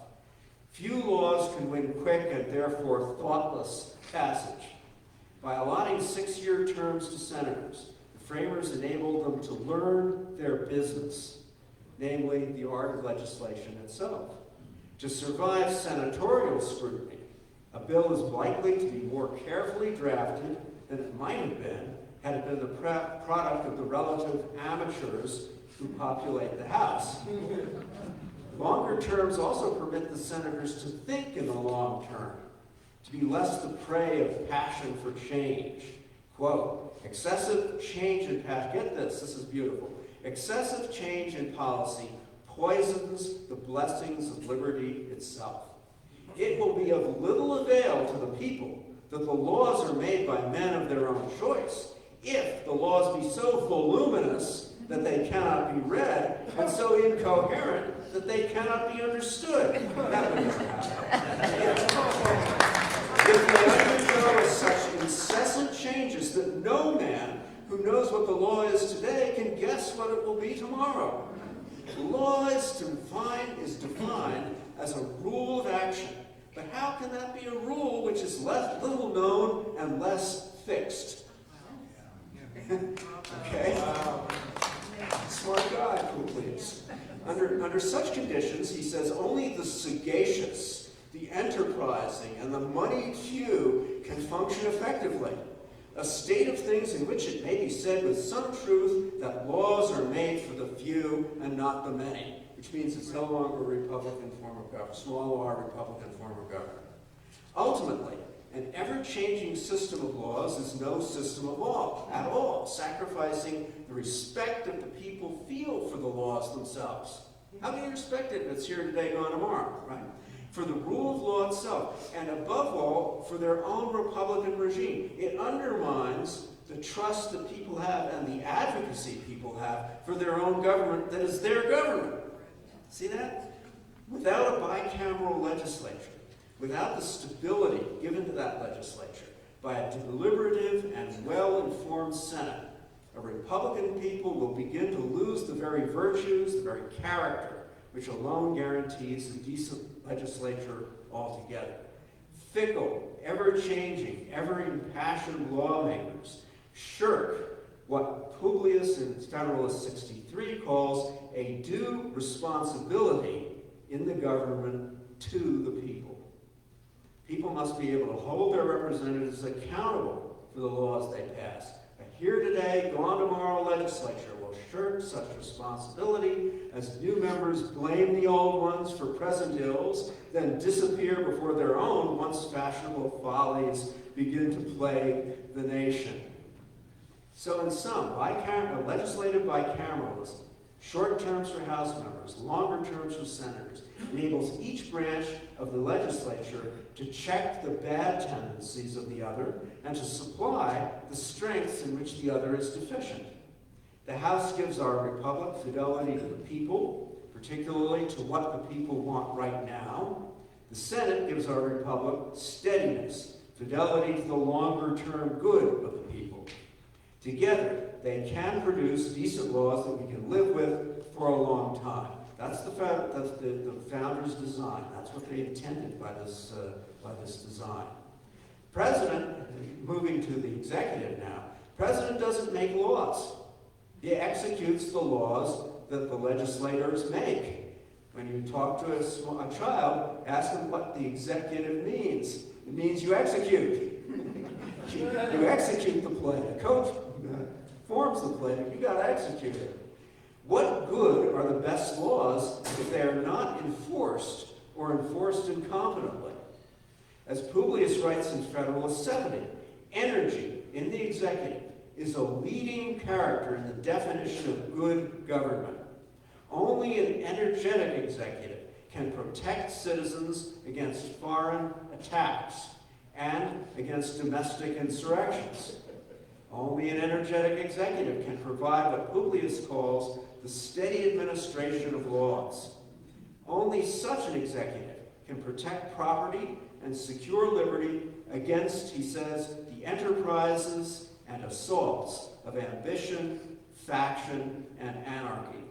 Few laws can win quick and therefore thoughtless passage. By allotting 6-year terms to senators, the framers enabled them to learn their business, namely the art of legislation itself. To survive senatorial scrutiny, a bill is likely to be more carefully drafted than it might have been had it been the product of the relative amateurs who populate the House. Longer terms also permit the senators to think in the long term, to be less the prey of passion for change. Quote, excessive change in passion, get this is beautiful. Excessive change in policy poisons the blessings of liberty itself. It will be of little avail to the people that the laws are made by men of their own choice, if the laws be so voluminous that they cannot be read, and so incoherent that they cannot be understood. That would never happen. If they undergo such incessant changes that no man who knows what the law is today can guess what it will be tomorrow. Law is defined as a rule of action. But how can that be a rule which is little known and less fixed? Okay? Smart guy, Publius. Under such conditions, he says, only the sagacious, the enterprising, and the moneyed few can function effectively. A state of things in which it may be said with some truth that laws are made for the few and not the many, which means it's no longer a Republican form of government, small r Republican form of government. Ultimately, an ever-changing system of laws is no system of law at all, sacrificing the respect that the people feel for the laws themselves. How can you respect it if it's here today, gone tomorrow, right? For the rule of law itself, and above all, for their own Republican regime. It undermines the trust that people have and the advocacy people have for their own government that is their government. See that? Without a bicameral legislature, without the stability given to that legislature by a deliberative and well-informed Senate, a Republican people will begin to lose the very virtues, the very character, which alone guarantees a decent legislature altogether. Fickle, ever-changing, ever-impassioned lawmakers shirk what Publius in Federalist 63 calls a due responsibility in the government to the people. People must be able to hold their representatives accountable for the laws they pass. A here today, gone tomorrow legislature will shirk such responsibility as new members blame the old ones for present ills, then disappear before their own once fashionable follies begin to plague the nation. So in sum, legislative bicameralism, short terms for House members, longer terms for senators, enables each branch of the legislature to check the bad tendencies of the other and to supply the strengths in which the other is deficient. The House gives our republic fidelity to the people, particularly to what the people want right now. The Senate gives our republic steadiness, fidelity to the longer-term good of the people. Together, they can produce decent laws that we can live with for a long time. That's the founders' design. That's what they intended by this design. President, moving to the executive now, President doesn't make laws. He executes the laws that the legislators make. When you talk to a child, ask them what the executive means. It means you execute. You execute the play. The coach forms the play, but you got to execute it. What good are the best laws if they are not enforced or enforced incompetently? As Publius writes in Federalist 70, energy in the executive is a leading character in the definition of good government. Only an energetic executive can protect citizens against foreign attacks and against domestic insurrections. Only an energetic executive can provide what Publius calls the steady administration of laws. Only such an executive can protect property and secure liberty against, he says, the enterprises and assaults of ambition, faction, and anarchy.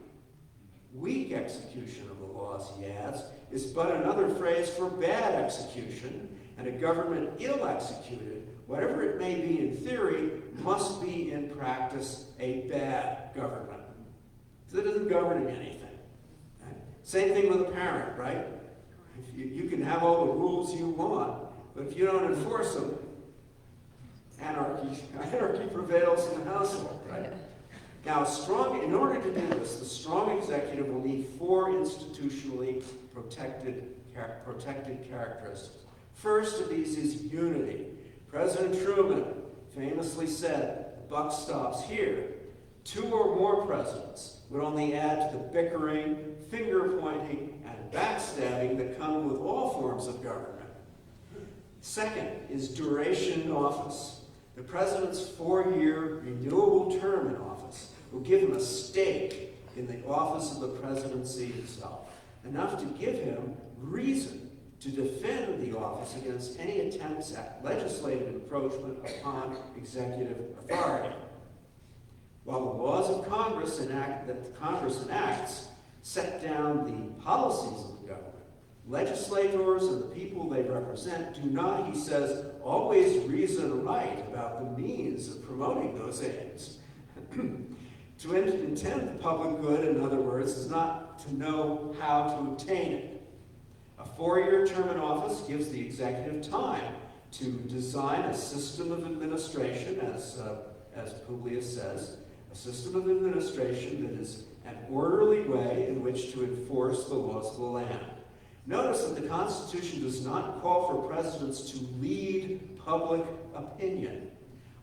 Weak execution of the laws, he adds, is but another phrase for bad execution, and a government ill executed, whatever it may be in theory, must be in practice a bad government. So it isn't governing anything. Right? Same thing with a parent, right? You can have all the rules you want, but if you don't enforce them, anarchy prevails in the household, right? Now, in order to do this, the strong executive will need 4 institutionally protected characteristics. First of these is unity. President Truman famously said, "The buck stops here." 2 or more presidents would only add to the bickering, finger-pointing, and backstabbing that come with all forms of government. Second is duration in office. The president's 4-year renewable term in office will give him a stake in the office of the presidency itself, enough to give him reason to defend the office against any attempts at legislative encroachment upon executive authority. While the laws of Congress that Congress enacts set down the policies of the government, legislators and the people they represent do not, he says, always reason right about the means of promoting those aims. To intend the public good, in other words, is not to know how to obtain it. A 4-year term in office gives the executive time to design a system of administration, as Publius says, a system of administration that is an orderly way in which to enforce the laws of the land. Notice that the Constitution does not call for presidents to lead public opinion.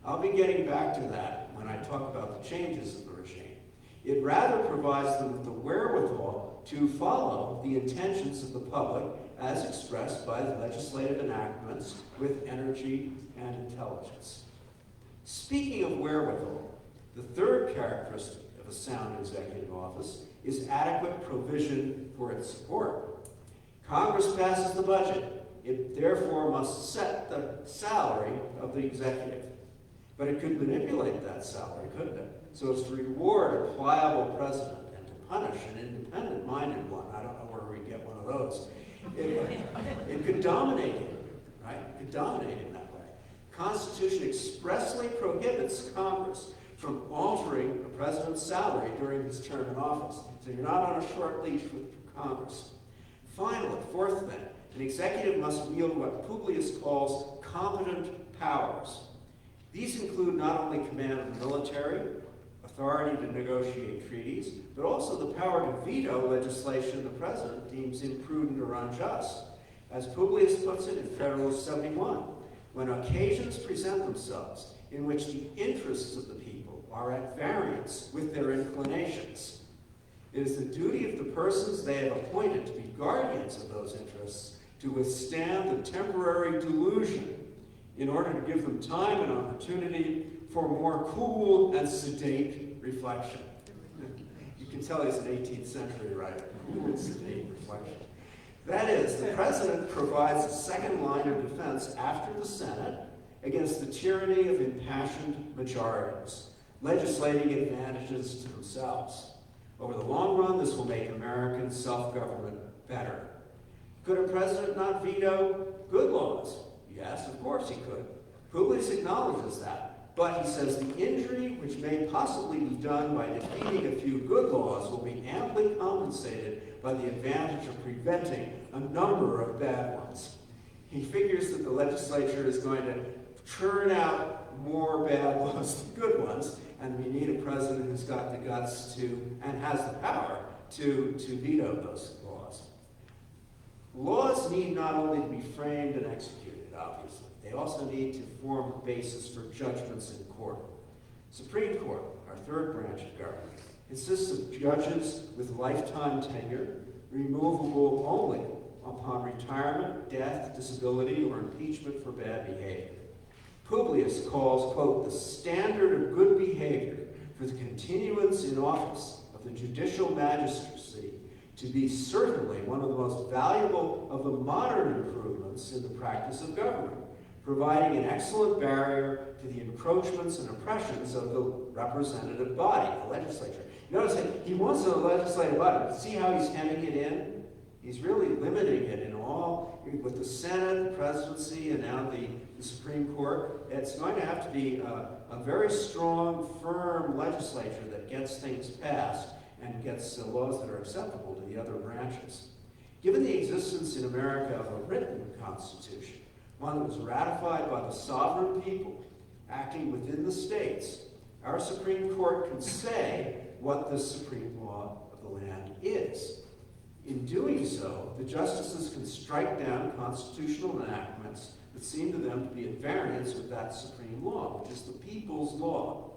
I'll be getting back to that when I talk about the changes of the regime. It rather provides them with the wherewithal to follow the intentions of the public as expressed by the legislative enactments with energy and intelligence. Speaking of wherewithal, the third characteristic of a sound executive office is adequate provision for its support. Congress passes the budget. It therefore must set the salary of the executive. But it could manipulate that salary, couldn't it? So as to reward a pliable president and to punish an independent-minded one. I don't know where we get one of those. It could dominate him, right? It could dominate him that way. The Constitution expressly prohibits Congress from altering a president's salary during his term in office. So you're not on a short leash with Congress. Finally, fourth thing, an executive must wield what Publius calls competent powers. These include not only command of the military, authority to negotiate treaties, but also the power to veto legislation the president deems imprudent or unjust. As Publius puts it in Federalist 71, when occasions present themselves in which the interests of the people are at variance with their inclinations, it is the duty of the persons they have appointed to be guardians of those interests to withstand the temporary delusion in order to give them time and opportunity for more cool and sedate reflection. You can tell he's an 18th century writer. Cool and sedate reflection. That is, the president provides a second line of defense after the Senate against the tyranny of impassioned majorities, legislating advantages to themselves. Over the long run, this will make American self-government better. Could a president not veto good laws? Yes, of course he could. Publius acknowledges that. But he says the injury which may possibly be done by defeating a few good laws will be amply compensated by the advantage of preventing a number of bad ones. He figures that the legislature is going to churn out more bad laws than good ones, and we need a president who's got the guts to, and has the power to veto those laws. Laws need not only to be framed and executed, obviously. They also need to form a basis for judgments in court. Supreme Court, our third branch of government, consists of judges with lifetime tenure, removable only upon retirement, death, disability, or impeachment for bad behavior. Publius calls, quote, the standard of good behavior for the continuance in office of the judicial magistracy to be certainly one of the most valuable of the modern improvements in the practice of government, providing an excellent barrier to the encroachments and oppressions of the representative body, the legislature. Notice that he wants a legislative body, but see how he's hemming it in? He's really limiting it in all, with the Senate, the presidency, and now the Supreme Court. It's going to have to be a very strong, firm legislature that gets things passed and gets laws that are acceptable to the other branches. Given the existence in America of a written constitution, one that was ratified by the sovereign people acting within the states, our Supreme Court can say what the supreme law of the land is. In doing so, the justices can strike down constitutional enactments that seem to them to be at variance with that supreme law, which is the people's law.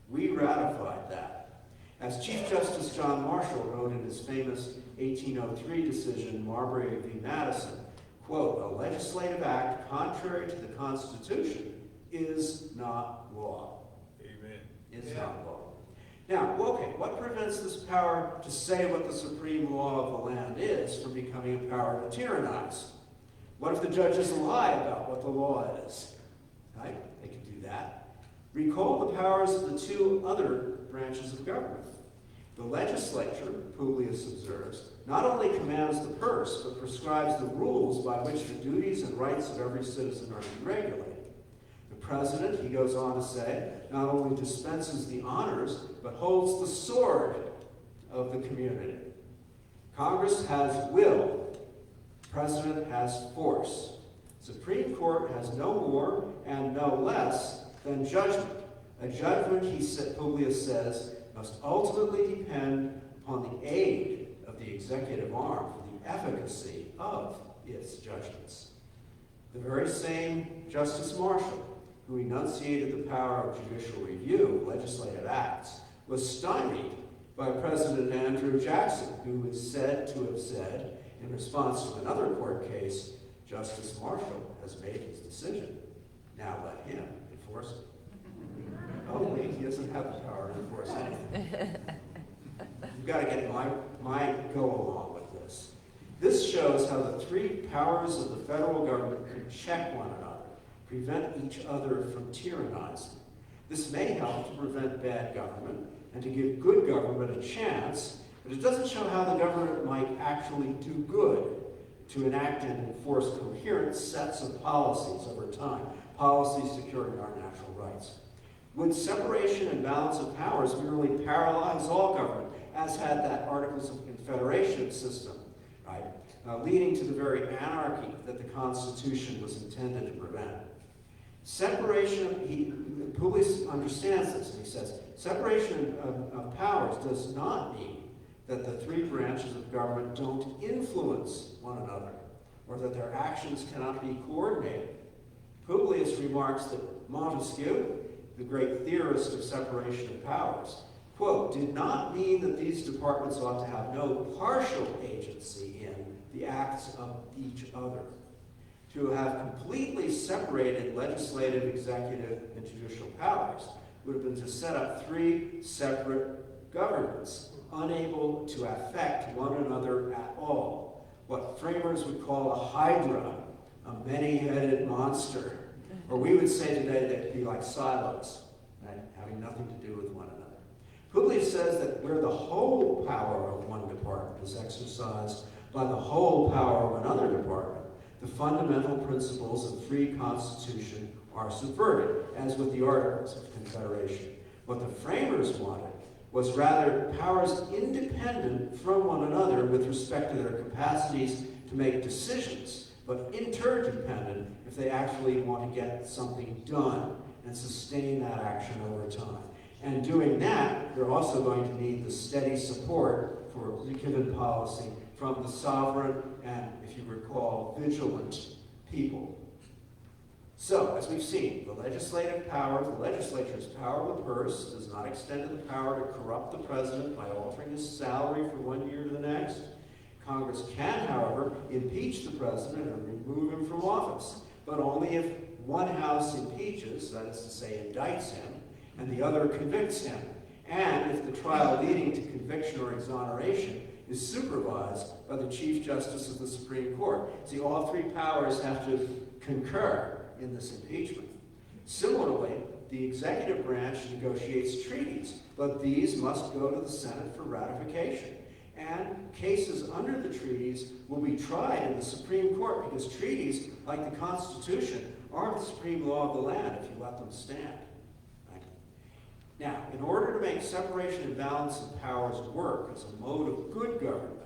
We ratified that. As Chief Justice John Marshall wrote in his famous 1803 decision, Marbury v. Madison, quote, a legislative act contrary to the Constitution is not law. Amen. Is not law. Now, okay, what prevents this power to say what the supreme law of the land is from becoming a power to tyrannize? What if the judges lie about what the law is? Right? They can do that. Recall the powers of the two other branches of government. The legislature, Publius observes, not only commands the purse, but prescribes the rules by which the duties and rights of every citizen are to be regulated. The president, he goes on to say, not only dispenses the honors, but holds the sword of the community. Congress has will. The president has force. Supreme Court has no more and no less than judgment. A judgment, Publius says, must ultimately depend upon the aid of the executive arm for the efficacy of its judgments. The very same Justice Marshall, who enunciated the power of judicial review of legislative acts, was stymied by President Andrew Jackson, who is said to have said, in response to another court case, Justice Marshall has made his decision. Now let him enforce it. Only he doesn't have the power to enforce anything. You've got to get my go along with this. This shows how the three powers of the federal government can check one another, prevent each other from tyrannizing. This may help to prevent bad government and to give good government a chance, but it doesn't show how the government might actually do good to enact and enforce coherent sets of policies over time, policies securing our natural rights. Would separation and balance of powers merely paralyze all government, as had that Articles of Confederation system, right, leading to the very anarchy that the Constitution was intended to prevent? Publius understands this, and he says, separation of powers does not mean that the three branches of government don't influence one another, or that their actions cannot be coordinated. Publius remarks that Montesquieu, the great theorist of separation of powers, quote, did not mean that these departments ought to have no partial agency in the acts of each other. To have completely separated legislative, executive, and judicial powers would have been to set up three separate governments, unable to affect one another at all. What framers would call a hydra, a many-headed monster. Or we would say today they'd be like silos, right? Having nothing to do with one another. Publius says that where the whole power of one department is exercised by the whole power of another department, the fundamental principles of the free constitution are subverted, as with the Articles of Confederation. What the framers wanted was rather powers independent from one another with respect to their capacities to make decisions, but interdependent if they actually want to get something done and sustain that action over time. And doing that, they're also going to need the steady support for the given policy from the sovereign and, if you recall, vigilant people. So, as we've seen, the legislative power, the legislature's power of the purse does not extend to the power to corrupt the president by altering his salary from one year to the next. Congress can, however, impeach the president and remove him from office, but only if one house impeaches, that is to say, indicts him, and the other convicts him, and if the trial leading to conviction or exoneration is supervised by the Chief Justice of the Supreme Court. See, all three powers have to concur in this impeachment. Similarly, the executive branch negotiates treaties, but these must go to the Senate for ratification. And cases under the treaties will be tried in the Supreme Court because treaties, like the Constitution, are the supreme law of the land if you let them stand. Right? Now, in order to make separation and balance of powers work as a mode of good government,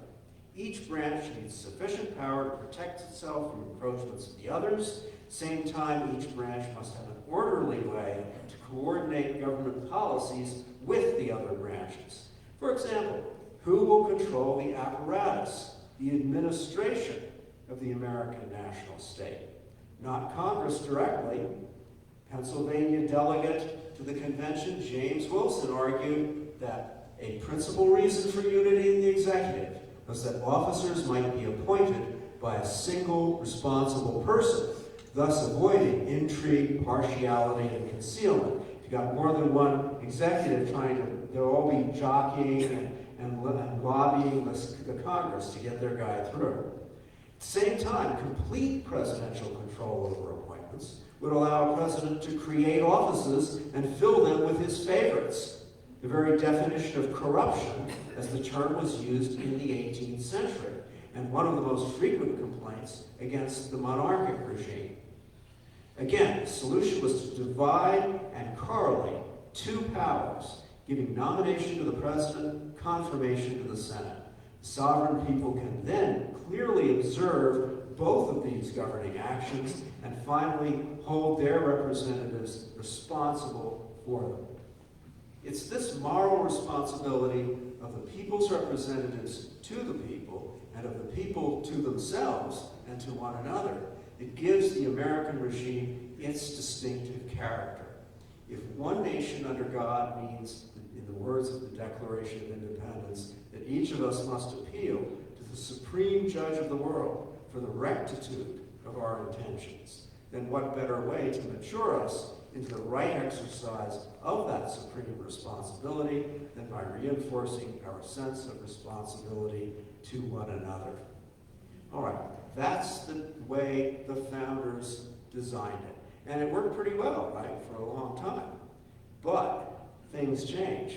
each branch needs sufficient power to protect itself from encroachments of the others. Same time, each branch must have an orderly way to coordinate government policies with the other branches. For example, who will control the apparatus, the administration of the American national state? Not Congress directly. Pennsylvania delegate to the convention, James Wilson, argued that a principal reason for unity in the executive was that officers might be appointed by a single responsible person, thus avoiding intrigue, partiality, and concealment. If you got more than one executive they'll all be jockeying and lobbying the Congress to get their guy through. At the same time, complete presidential control over appointments would allow a president to create offices and fill them with his favorites. The very definition of corruption, as the term was used in the 18th century, and one of the most frequent complaints against the monarchic regime. Again, the solution was to divide and correlate two powers, giving nomination to the president, confirmation to the Senate. The sovereign people can then clearly observe both of these governing actions and finally hold their representatives responsible for them. It's this moral responsibility of the people's representatives to the people and of the people to themselves and to one another that gives the American regime its distinctive character. If one nation under God means, in the words of the Declaration of Independence, that each of us must appeal to the supreme judge of the world for the rectitude of our intentions, then what better way to mature us into the right exercise of that supreme responsibility than by reinforcing our sense of responsibility to one another. All right, that's the way the founders designed it. And it worked pretty well, right, for a long time. But things changed.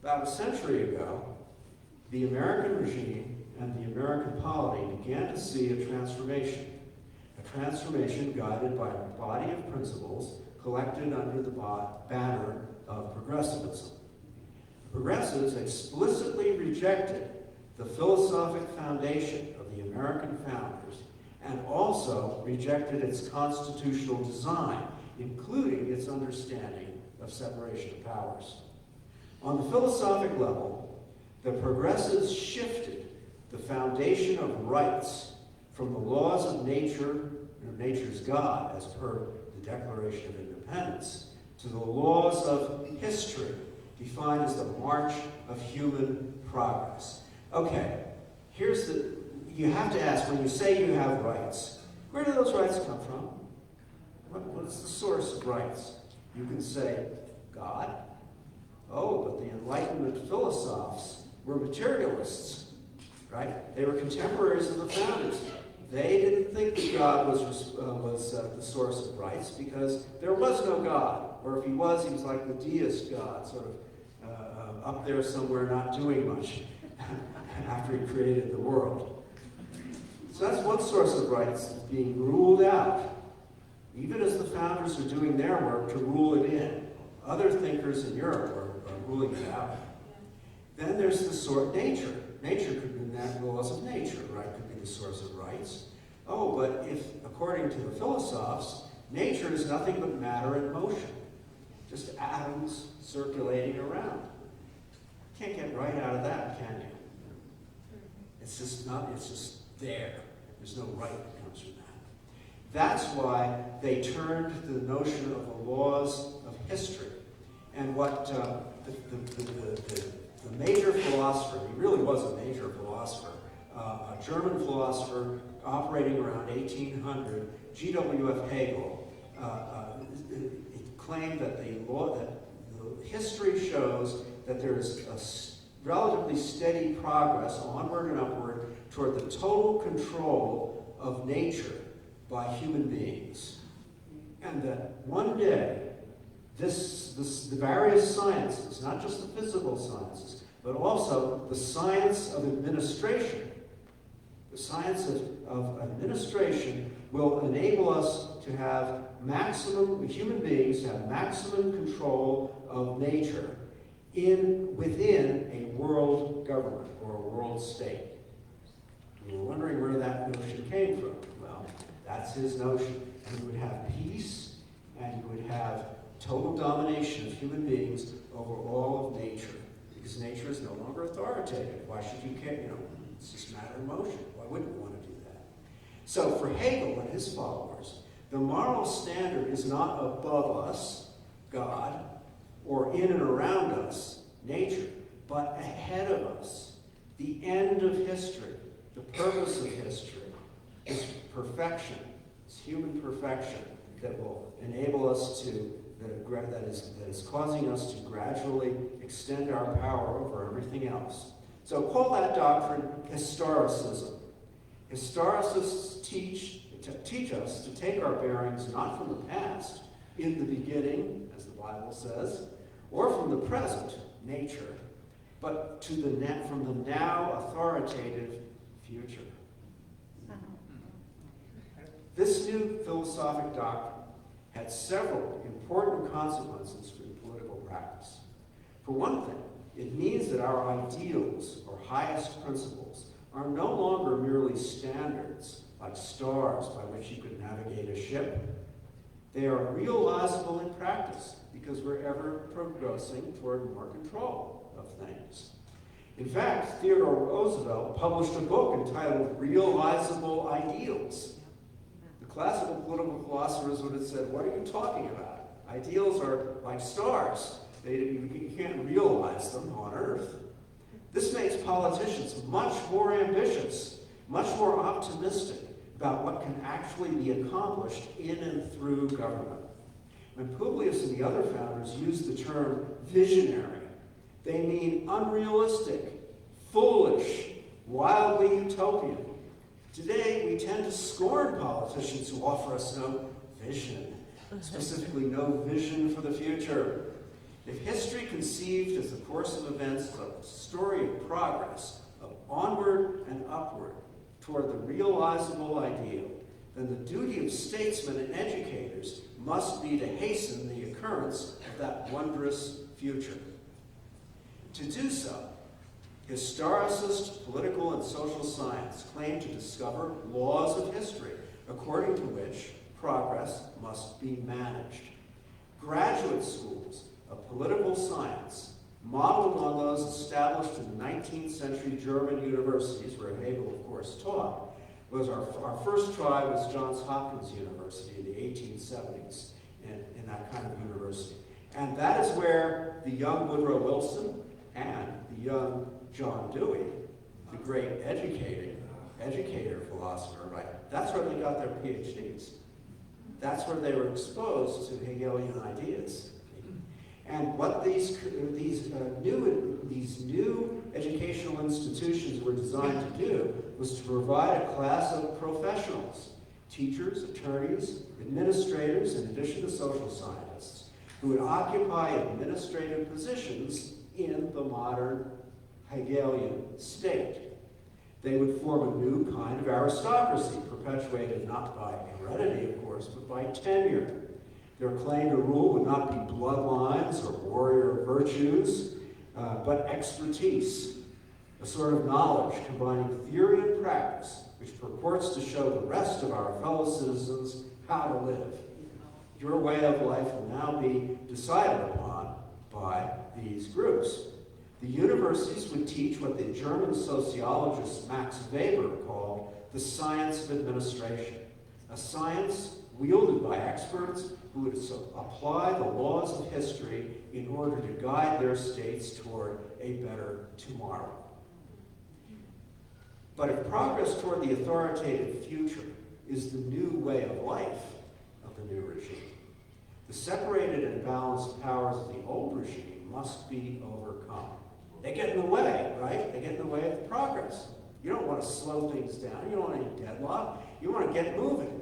About a century ago, the American regime and the American polity began to see a transformation guided by a body of principles collected under the banner of progressivism. Progressives explicitly rejected the philosophic foundation of the American founders and also rejected its constitutional design, including its understanding of separation of powers. On the philosophic level, the progressives shifted the foundation of rights from the laws of nature, nature's God, as per the Declaration of Independence, to the laws of history, defined as the march of human progress. Okay, you have to ask, when you say you have rights, where do those rights come from? What's the source of rights? You can say, God. Oh, but the Enlightenment philosophers were materialists, right? They were contemporaries of the founders. They didn't think that God was the source of rights because there was no God. Or if he was like the deist God, sort of up there somewhere not doing much after he created the world. So that's one source of rights being ruled out, even as the founders are doing their work to rule it in. Other thinkers in Europe are ruling it out. Then there's the sort nature. Nature could be the laws of nature, right? Could be the source of rights. Oh, but if, according to the philosophers, nature is nothing but matter in motion. just atoms circulating around. Can't get right out of that, can you? It's just there. There's no right that comes from that. That's why they turned to the notion of the laws of history. And what the major philosopher, he really was a major philosopher, a German philosopher operating around 1800, G.W.F. Hegel, claimed that the history shows that there is a relatively steady progress onward and upward toward the total control of nature by human beings. And that one day, the various sciences, not just the physical sciences, but also the science of administration, the science of administration will enable us to have human beings to have maximum control of nature within a world government or a world state. You were wondering where that notion came from. Well, that's his notion. And you would have peace, and you would have total domination of human beings over all of nature, because nature is no longer authoritative. Why should you care? It's just matter of motion. Why wouldn't you want to do that? So for Hegel and his followers, the moral standard is not above us, God, or in and around us, nature, but ahead of us. The end of history, the purpose of history, is perfection. It's human perfection that will enable us that is causing us to gradually extend our power over everything else. So call that doctrine historicism. Historicists teach us to take our bearings not from the past, in the beginning, as the Bible says, or from the present, nature, but from the now authoritative future. This new philosophic doctrine had several important consequences for the political practice. For one thing, it means that our ideals, or highest principles, are no longer merely standards, like stars by which you could navigate a ship. They are realizable in practice, because we're ever progressing toward more control of things. In fact, Theodore Roosevelt published a book entitled Realizable Ideals. The classical political philosophers would have said, what are you talking about? Ideals are like stars. You can't realize them on Earth. This makes politicians much more ambitious, much more optimistic about what can actually be accomplished in and through government. When Publius and the other founders used the term visionary, they mean unrealistic, foolish, wildly utopian. Today, we tend to scorn politicians who offer us no vision, specifically no vision for the future. If history conceived as the course of events is a story of progress, of onward and upward toward the realizable ideal, then the duty of statesmen and educators must be to hasten the occurrence of that wondrous future. To do so, historicist political and social science claim to discover laws of history according to which progress must be managed. Graduate schools of political science, modeled on those established in the 19th century German universities, where Hegel, of course, taught, was our first try was Johns Hopkins University in the 1870s, in that kind of university. And that is where the young Woodrow Wilson and the young John Dewey, the great educator philosopher, right? That's where they got their PhDs. That's where they were exposed to Hegelian ideas. And what these new educational institutions were designed to do was to provide a class of professionals, teachers, attorneys, administrators, in addition to social scientists, who would occupy administrative positions in the modern Hegelian state. They would form a new kind of aristocracy, perpetuated not by heredity, of course, but by tenure. Their claim to rule would not be bloodlines or warrior virtues, but expertise, a sort of knowledge combining theory and practice, which purports to show the rest of our fellow citizens how to live. Your way of life will now be decided upon by these groups. The universities would teach what the German sociologist Max Weber called the science of administration, a science wielded by experts who would apply the laws of history in order to guide their states toward a better tomorrow. But if progress toward the authoritative future is the new way of life of the new regime, the separated and balanced powers of the old regime must be overcome. They get in the way, right? They get in the way of progress. You don't want to slow things down. You don't want any deadlock. You want to get moving.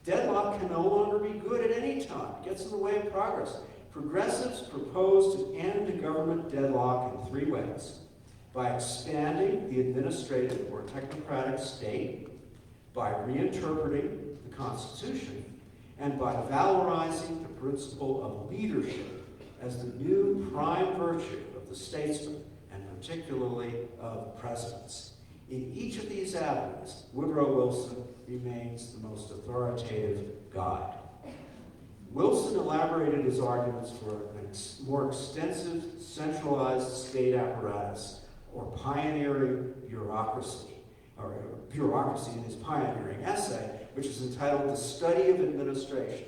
Deadlock can no longer be good at any time. It gets in the way of progress. Progressives propose to end government deadlock in three ways: by expanding the administrative or technocratic state, by reinterpreting the Constitution, and by valorizing the principle of leadership as the new prime virtue of the statesman, and particularly of presidents. In each of these avenues, Woodrow Wilson remains the most authoritative guide. Wilson elaborated his arguments for a more extensive, centralized state apparatus, or pioneering bureaucracy, or bureaucracy in his pioneering essay, which is entitled The Study of Administration.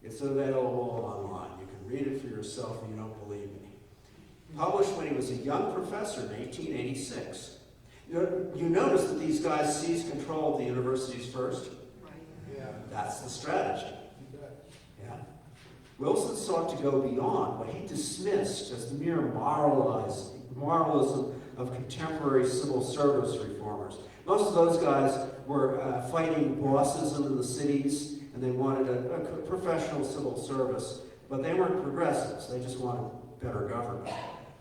It's available online. You can read it for yourself if you don't believe me. Published when he was a young professor in 1886. You notice that these guys seized control of the universities first? Right. Yeah. That's the strategy. Yeah. Wilson sought to go beyond what he dismissed as the mere moralism of contemporary civil service reformers. Most of those guys were fighting bossism in the cities, and they wanted a professional civil service, but they weren't progressives. They just wanted better government.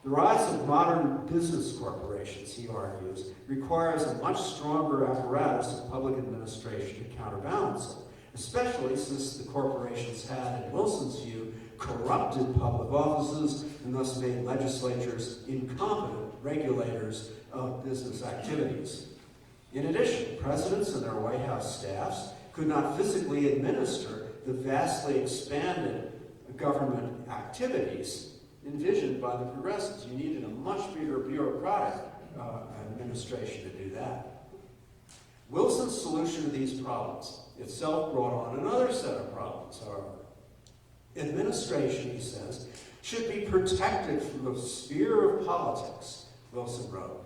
The rise of modern business corporations, he argues, requires a much stronger apparatus of public administration to counterbalance it, especially since the corporations had, in Wilson's view, corrupted public offices and thus made legislatures incompetent regulators of business activities. In addition, presidents and their White House staffs could not physically administer the vastly expanded government activities envisioned by the progressives. You needed a much bigger bureaucratic administration to do that. Wilson's solution to these problems itself brought on another set of problems, however. Administration, he says, should be protected from the sphere of politics, Wilson wrote.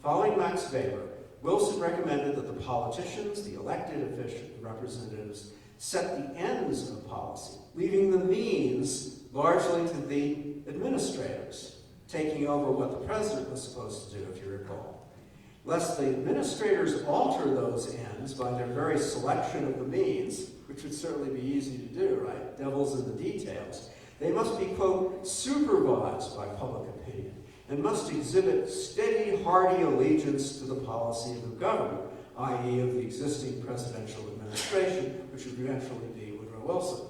Following Max Weber, Wilson recommended that the politicians, the elected official representatives, set the ends of policy, leaving the means largely to the administrators, taking over what the president was supposed to do, if you recall. Lest the administrators alter those ends by their very selection of the means, which would certainly be easy to do, right? Devil's in the details. They must be, quote, supervised by public opinion, and must exhibit steady, hearty allegiance to the policy of the government, i.e. of the existing presidential administration, which would eventually be Woodrow Wilson.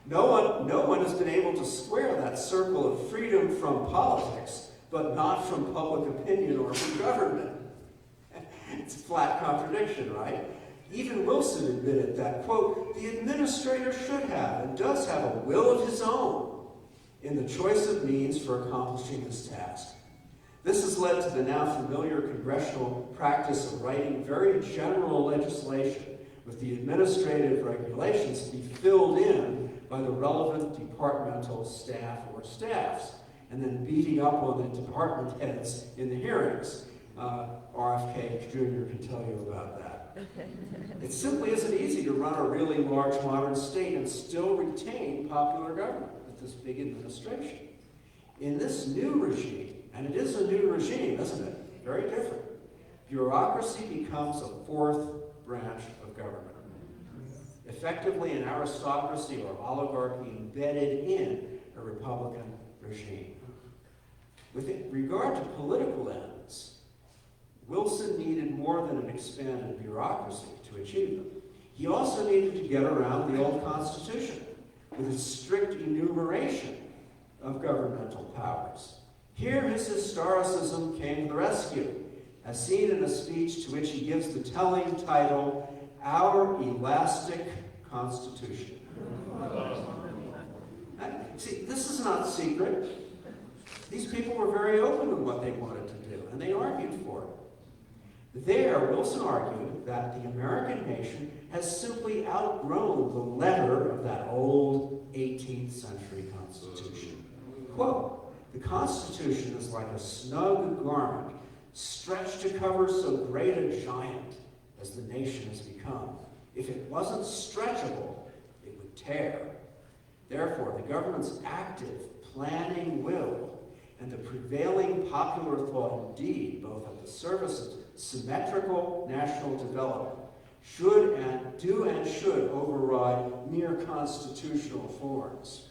No one has been able to square that circle of freedom from politics, but not from public opinion or from government. It's a flat contradiction, right? Even Wilson admitted that, quote, the administrator should have and does have a will of his own in the choice of means for accomplishing his task. This has led to the now familiar congressional practice of writing very general legislation with the administrative regulations to be filled in by the relevant departmental staff or staffs, and then beating up on the department heads in the hearings. RFK Jr. can tell you about that. It simply isn't easy to run a really large modern state and still retain popular government with this big administration. In this new regime, and it is a new regime, isn't it? Very different. Bureaucracy becomes a fourth branch of government. Effectively an aristocracy or oligarchy embedded in a Republican regime. With regard to political ends, Wilson needed more than an expanded bureaucracy to achieve them. He also needed to get around the old Constitution with its strict enumeration of governmental powers. Here his historicism came to the rescue, as seen in a speech to which he gives the telling title, Our Elastic Constitution. See, this is not secret. These people were very open to what they wanted to do, and they argued for it. There, Wilson argued that the American nation has simply outgrown the letter of that old 18th century Constitution. Quote, "The Constitution is like a snug garment stretched to cover so great a giant as the nation has become. If it wasn't stretchable, it would tear. Therefore, the government's active, planning will and the prevailing popular thought indeed, both at the service of symmetrical national development, should override mere constitutional forms."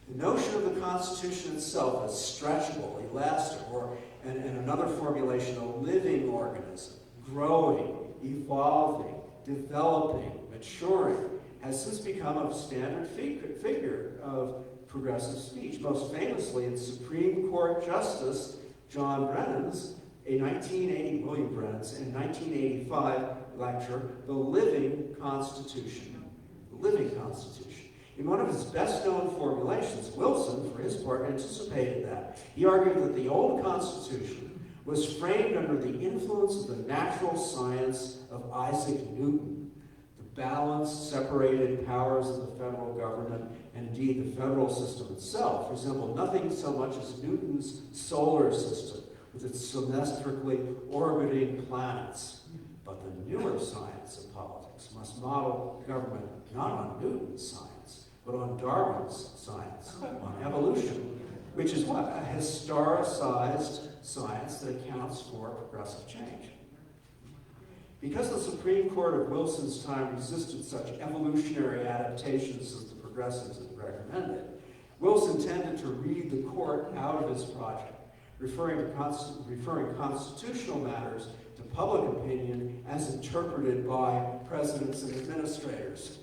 The notion of the Constitution itself as stretchable, elastic, or, and another formulation, a living organism, growing, evolving, developing, maturing, has since become a standard figure of progressive speech, most famously in Supreme Court Justice William Brennan's, in 1985 lecture, The Living Constitution. The Living Constitution. In one of his best-known formulations, Wilson, for his part, anticipated that. He argued that the old Constitution was framed under the influence of the natural science of Isaac Newton. The balanced, separated powers of the federal government, and indeed the federal system itself, resembled nothing so much as Newton's solar system, with its symmetrically orbiting planets. But the newer science of politics must model government not on Newton's science, but on Darwin's science, on evolution, which is what? A historicized science that accounts for progressive change. Because the Supreme Court of Wilson's time resisted such evolutionary adaptations as the progressives had recommended, Wilson tended to read the court out of his project, referring constitutional matters to public opinion as interpreted by presidents and administrators.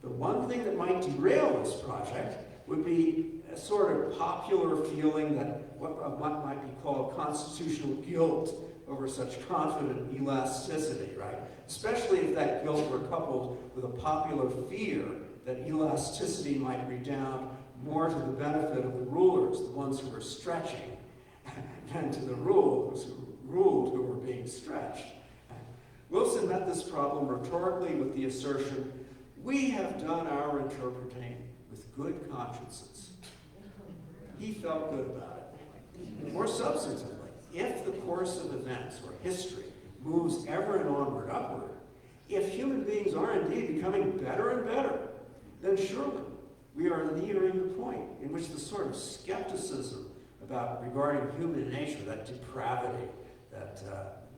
The one thing that might derail this project would be a sort of popular feeling that what might be called constitutional guilt over such confident elasticity, right? Especially if that guilt were coupled with a popular fear that elasticity might redound more to the benefit of the rulers, the ones who were stretching, than to the rulers who ruled who were being stretched. Wilson met this problem rhetorically with the assertion, "We have done our interpreting with good consciences." He felt good about it. More substantively, if the course of events or history moves ever and onward upward, if human beings are indeed becoming better and better, then surely we are nearing the point in which the sort of skepticism regarding human nature, that depravity that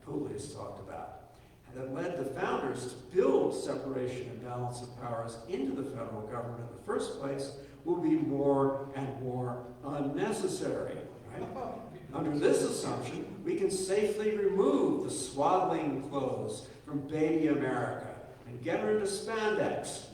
Publius talked about, that led the founders to build separation and balance of powers into the federal government in the first place, will be more and more unnecessary. Right? Under this assumption, we can safely remove the swaddling clothes from baby America and get her into spandex.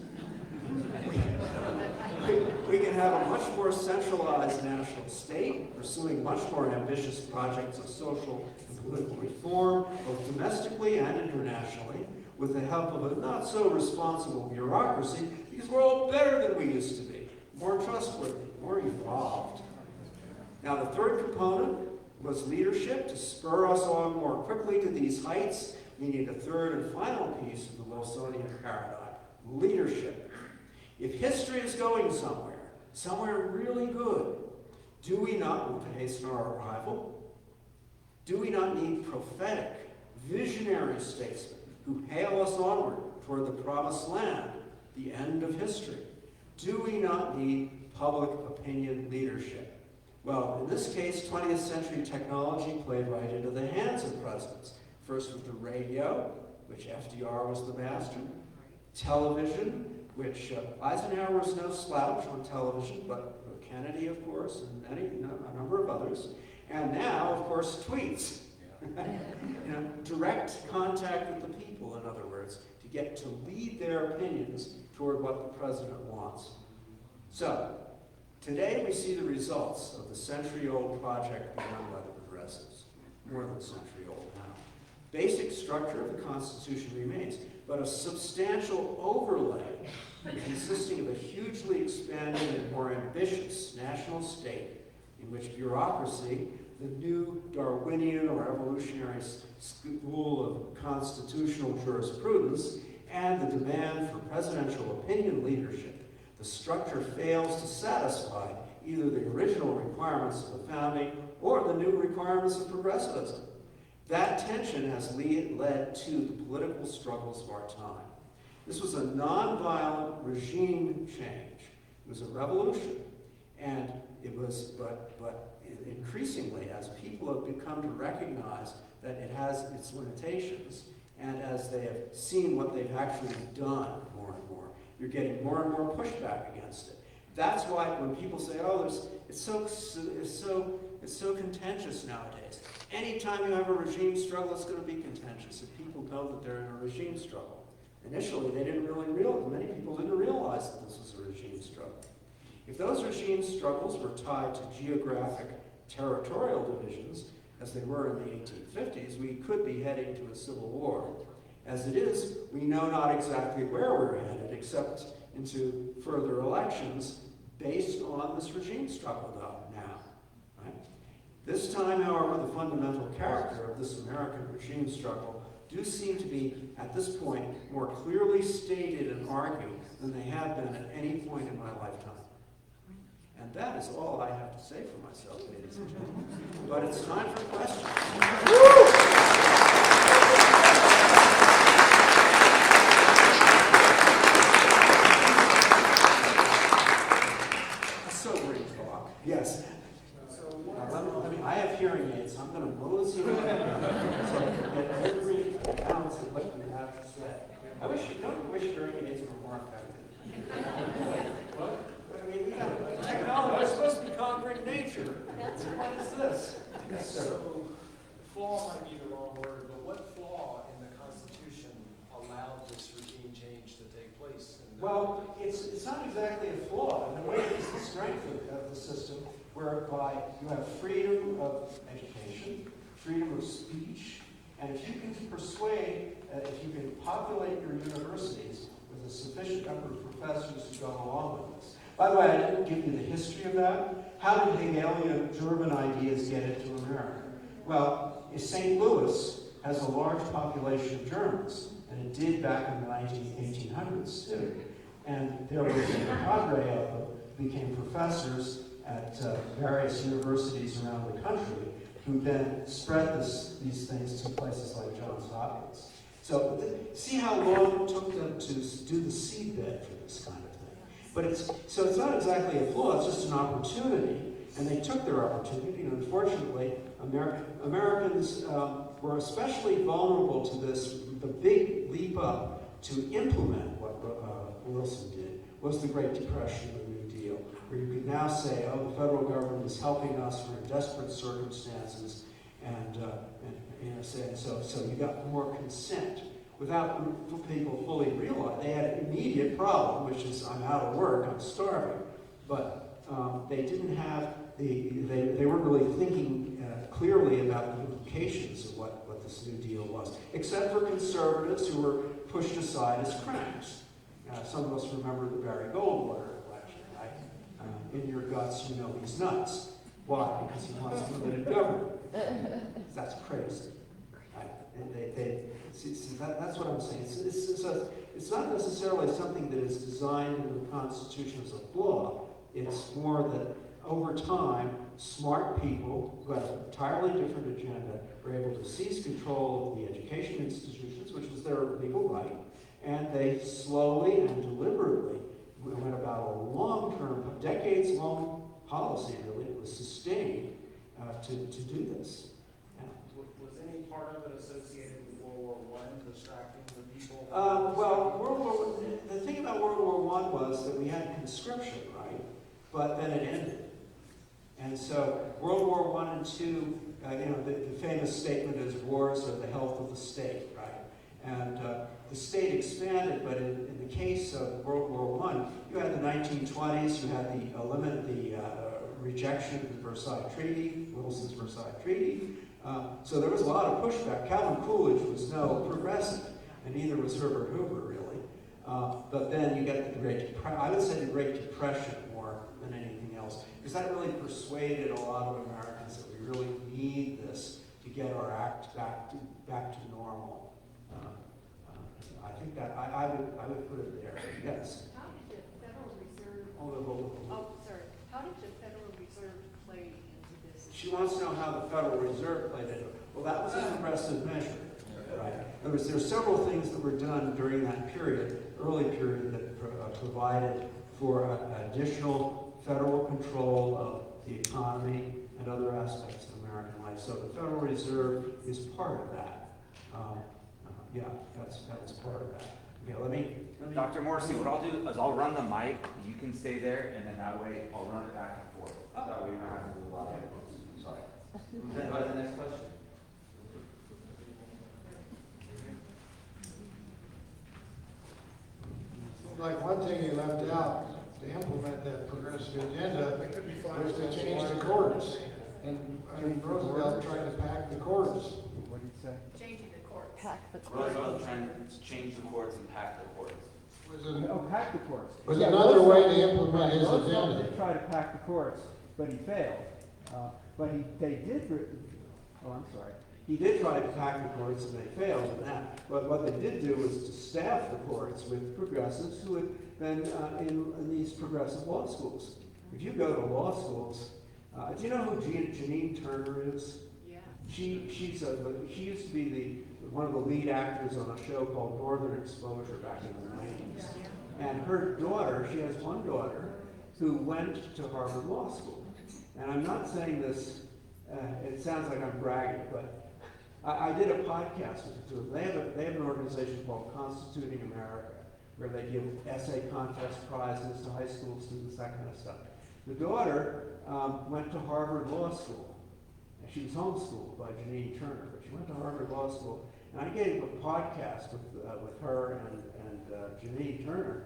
We can have a much more centralized national state, pursuing much more ambitious projects of social and political reform, both domestically and internationally, with the help of a not so responsible bureaucracy, because we're all better than we used to be, more trustworthy, more evolved. Now, the third component was leadership, to spur us on more quickly to these heights, meaning the third and final piece of the Wilsonian paradigm, leadership. If history is going somewhere really good, do we not want to hasten our arrival? Do we not need prophetic, visionary statesmen who hail us onward toward the promised land, the end of history? Do we not need public opinion leadership? Well, in this case, 20th century technology played right into the hands of presidents. First with the radio, which FDR was the master, television, which Eisenhower was no slouch on television, but Kennedy, of course, and a number of others. And now, of course, tweets. Direct contact with the people, in other words, to get to lead their opinions toward what the president wants. So, today we see the results of the century-old project begun by the progressives. More than a century old now. Basic structure of the Constitution remains, but a substantial overlay consisting of a hugely expanded and more ambitious national state in which bureaucracy, the new Darwinian or evolutionary school of constitutional jurisprudence, and the demand for presidential opinion leadership, the structure fails to satisfy either the original requirements of the founding or the new requirements of progressivism. That tension has led to the political struggles of our time. This was a nonviolent regime change. It was a revolution. And it was, but increasingly, as people have become to recognize that it has its limitations, and as they have seen what they've actually done more and more, you're getting more and more pushback against it. That's why when people say, "Oh, it's so contentious nowadays." Anytime you have a regime struggle, it's going to be contentious, and people know that they're in a regime struggle. Initially, they didn't really realize. Many people didn't realize that this was a regime struggle. If those regime struggles were tied to geographic, territorial divisions, as they were in the 1850s, we could be heading to a civil war. As it is, we know not exactly where we're headed, except into further elections based on this regime struggle now. Right? This time, however, the fundamental character of this American regime struggle do seem to be, at this point, more clearly stated and argued than they have been at any point in my lifetime. And that is all I have to say for myself, ladies and gentlemen. But it's time for questions. A sobering talk. Yes. I have hearing aids, so I'm going to mosey around and get every ounce of what you have to say. I wish hearing aids were more effective. What? I mean, we have technology. It's supposed to be conquering nature. What is this? Yes, sir. So, flaw might be the wrong word, but what flaw in the Constitution allowed this regime change to take place? Well, it's not exactly a flaw. In a way, it's the strength of the system, whereby you have freedom of education, freedom of speech, and if you can persuade, if you can populate your universities with a sufficient number of professors who go along with this. By the way, I didn't give you the history of that. How did Hegelian German ideas get into America? Well, St. Louis has a large population of Germans, and it did back in the 1800s too. And there was a cadre of them who became professors at various universities around the country, who then spread these things to places like Johns Hopkins. So see how long it took them to do the seedbed for this kind of thing. But it's not exactly a flaw, it's just an opportunity, and they took their opportunity, and unfortunately, Americans were especially vulnerable to this. The big leap up to implement what Wilson did was the Great Depression and the New Deal, where you could now say, oh, the federal government is helping us, we're in desperate circumstances, and so you got more consent without people fully realize. They had an immediate problem, which is I'm out of work, I'm starving, but they didn't have they weren't really thinking clearly about the implications of what this New Deal was, except for conservatives who were pushed aside as cranks. Some of us remember the Barry Goldwater election, right? In your guts, you know he's nuts. Why? Because he wants limited government. That's crazy. Right? That's what I'm saying. It's not necessarily something that is designed in the Constitution as a flaw. It's more that over time, smart people who have an entirely different agenda were able to seize control of the education institutions, which was their legal right, and they slowly and deliberately went about a long-term, decades-long policy, really, that was sustained to do this. Yeah. Was any part of it associated with World War I, distracting the people? Well, the thing about World War I was that we had conscription, right? But then it ended. And so World War I and II, the famous statement is wars are the health of the state, right? And the state expanded, but in the case of World War I, you had the 1920s, you had the rejection of the Versailles Treaty, Wilson's Versailles Treaty. So there was a lot of pushback. Calvin Coolidge was no progressive, and neither was Herbert Hoover, really. But then you get the Great Depression. I would say the Great Depression more than anything else, because that really persuaded a lot of Americans that we really need this to get our act back to normal. I think that I would put it there. Yes. How did the Federal Reserve? Hold on. Oh, sorry. How did the Federal Reserve play into this? She wants to know how the Federal Reserve played it. Well, that was a progressive measure, right? There were several things that were done during that period, early period, that provided for additional federal control of the economy and other aspects of American life. So the Federal Reserve is part of that. Yeah, that's part of that. Okay, let me. Dr. Morrisey, what I'll do is I'll run the mic, you can stay there, and then that way I'll run it back and forth. That way you don't have to do a lot of it. Sorry. Then go to the next question. Like one thing you left out, to implement that progressive agenda, was to change the courts. And Roosevelt tried to pack the courts. What did you say? Changing the courts. Pack the court. Roosevelt trying to change the courts and pack the courts. Pack the courts. Was Yeah, another way to Roosevelt- implement his Roosevelt agenda. did try to pack the courts, but he failed. He did try to pack the courts, and they failed in that. But what they did do was to staff the courts with progressives who had been in these progressive law schools. If you go to law schools, do you know who Janine Turner is? Yeah. She used to be one of the lead actors on a show called Northern Exposure back in the 90s. And her daughter, she has one daughter, who went to Harvard Law School. And I'm not saying this, it sounds like I'm bragging, but I did a podcast with the two of them. They have an organization called Constituting America, where they give essay contest prizes to high school students, that kind of stuff. The daughter went to Harvard Law School. And she was homeschooled by Janine Turner, but she went to Harvard Law School. And I gave a podcast with her and Janine Turner.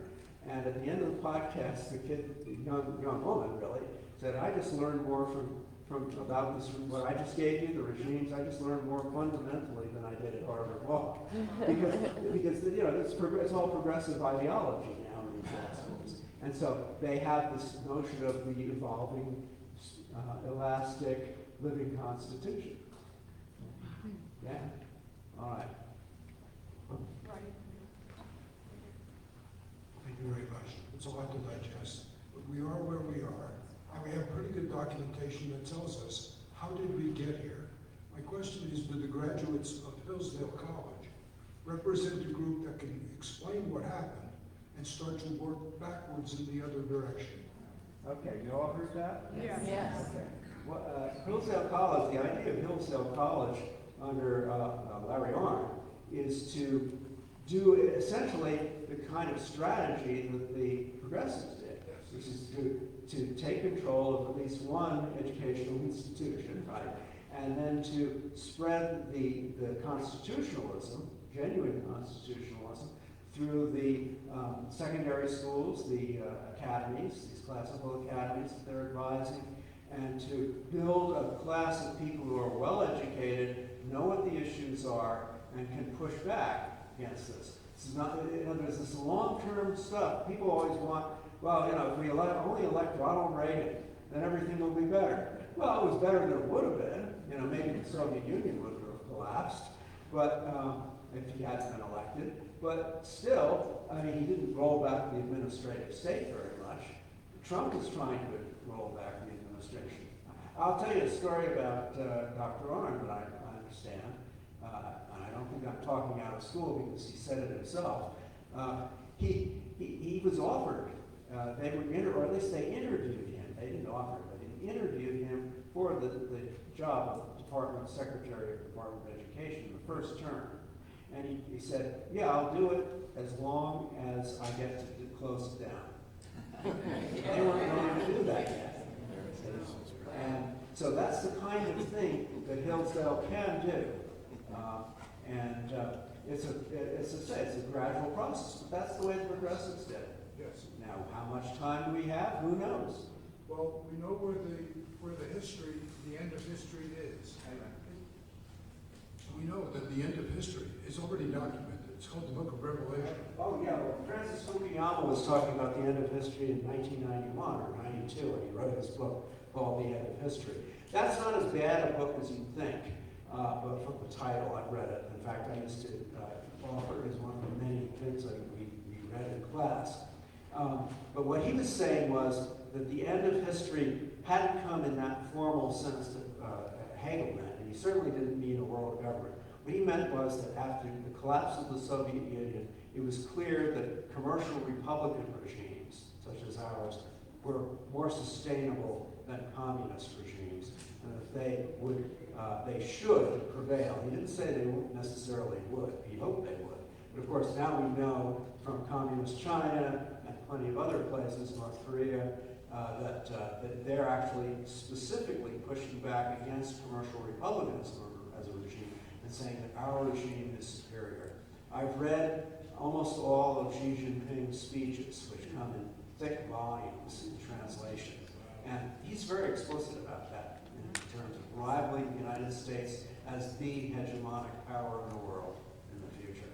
And at the end of the podcast, the kid, the young woman really, said, "I just learned more from about this, what I just gave you, the regimes. I just learned more fundamentally than I did at Harvard Law." because it's all progressive ideology now in these law schools. And so they have this notion of the evolving, elastic, living constitution. Yeah. All right. Thank you very much. It's a lot to digest. But we are where we are, and we have pretty good documentation that tells us how did we get here. My question is, do the graduates of Hillsdale College represent a group that can explain what happened and start to work backwards in the other direction? Okay, you all heard that? Yes. Okay. Well, Hillsdale College, the idea of Hillsdale College under Larry Arnn is to do essentially the kind of strategy that the progressives did, which is to take control of at least one educational institution, right? And then to spread the constitutionalism, genuine constitutionalism, through the secondary schools, the academies, these classical academies that they're advising, and to build a class of people who are well educated, know what the issues are, and can push back against this. This is not, there's this long-term stuff. People always want, well, if we only elect Ronald Reagan, then everything will be better. Well, it was better than it would have been. Maybe the Soviet Union would have collapsed, but if he hadn't been elected. But still, he didn't roll back the administrative state very much. Trump is trying to roll back the administration. I'll tell you a story about Dr. Arnn that I understand. And I don't think I'm talking out of school because he said it himself. He was offered, or at least they interviewed him. They didn't offer him, but they interviewed him for the job of Secretary of the Department of Education in the first term. And he said, "Yeah, I'll do it as long as I get to close it down." They weren't going to do that yet. And so that's the kind of thing that Hillsdale can do. It's a gradual process, but that's the way the progressives did it. Yes. Now, how much time do we have? Who knows? Well, we know where the history, the end of history is. the end of history. It's already documented. It's called the Book of Revelation. Oh, yeah, well, Francis Fukuyama was talking about the end of history in 1991 or 92 when he wrote his book called The End of History. That's not as bad a book as you'd think, but from the title, I've read it. In fact, I used to offer it as one of the many things we read in class. But what he was saying was that the end of history hadn't come in that formal sense that Hegel meant, and he certainly didn't mean a world government. What he meant was that after the collapse of the Soviet Union, it was clear that commercial republican regimes, such as ours, were more sustainable than communist regimes, and that they should prevail. He didn't say they necessarily would. He hoped they would. But of course, now we know from communist China and plenty of other places, North Korea, that they're actually specifically pushing back against commercial republicanism as a regime and saying that our regime is superior. I've read almost all of Xi Jinping's speeches, which come in thick volumes in translation. And he's very explicit about that in terms of rivaling the United States as the hegemonic power in the world in the future.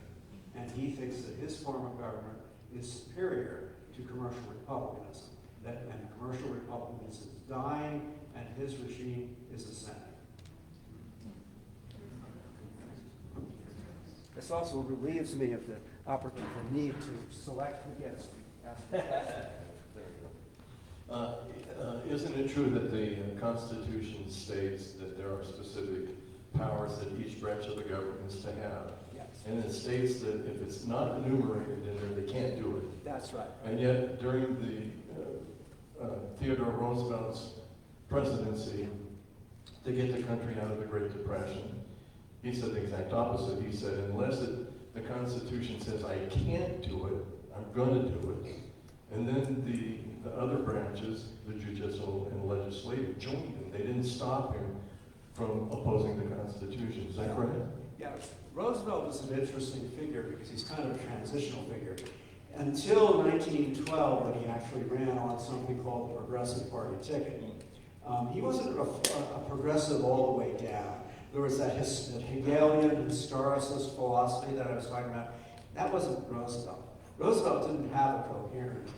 And he thinks that his form of government is superior to commercial republicanism. And commercial republicanism is dying, and his regime is ascending. This also relieves me of the need to select against you. Isn't it true that the Constitution states that there are specific powers that each branch of the government is to have? Yes. And it states that if it's not enumerated in there, they can't do it. That's right. And yet, during the Theodore Roosevelt's presidency, to get the country out of the Great Depression, he said the exact opposite. He said, unless the Constitution says I can't do it, I'm going to do it. And then the other branches, the judicial and legislative, joined him. They didn't stop him from opposing the Constitution. Is that correct? Yeah, Roosevelt was an interesting figure because he's kind of a transitional figure. Until 1912, when he actually ran on something called the Progressive Party ticket, he wasn't a progressive all the way down. There was that Hegelian historicist philosophy that I was talking about. That wasn't Roosevelt. Roosevelt didn't have a coherent,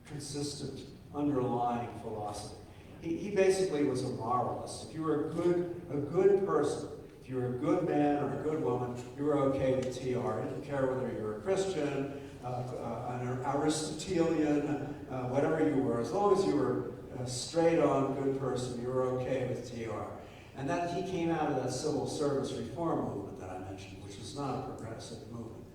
consistent, underlying philosophy. He basically was a moralist. If you were a good person, if you were a good man or a good woman, you were okay with TR. He didn't care whether you were a Christian, an Aristotelian, whatever you were. As long as you were a straight-on good person, you were okay with TR. And that he came out of that civil service reform movement that I mentioned, which is not a progressive movement.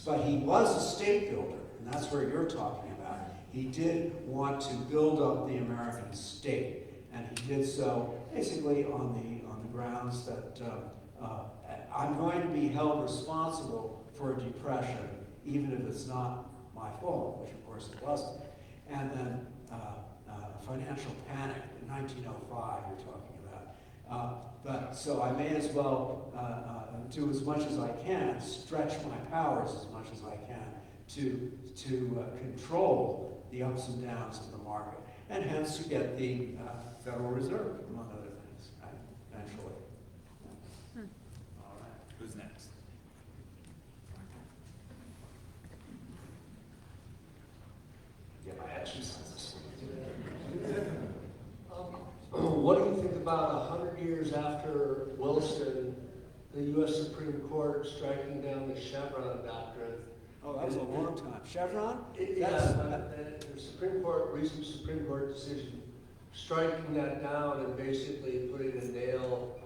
But he was a state builder, and that's where you're talking about. He did want to build up the American state, and he did so basically on the grounds that I'm going to be held responsible for a depression, even if it's not my fault, which of course it wasn't. And then financial panic in 1905 you're talking about. But so I may as well do as much as I can, stretch my powers as much as I can to control the ups and downs of the market. And hence you get the Federal Reserve, among other things, right? Eventually. All right. Who's next? Get my action senses. What do you think about 100 years after Wilson, the U.S. Supreme Court striking down the Chevron doctrine? Oh, that was a long time. Chevron? The Supreme Court, recent Supreme Court decision, striking that down and basically putting a nail,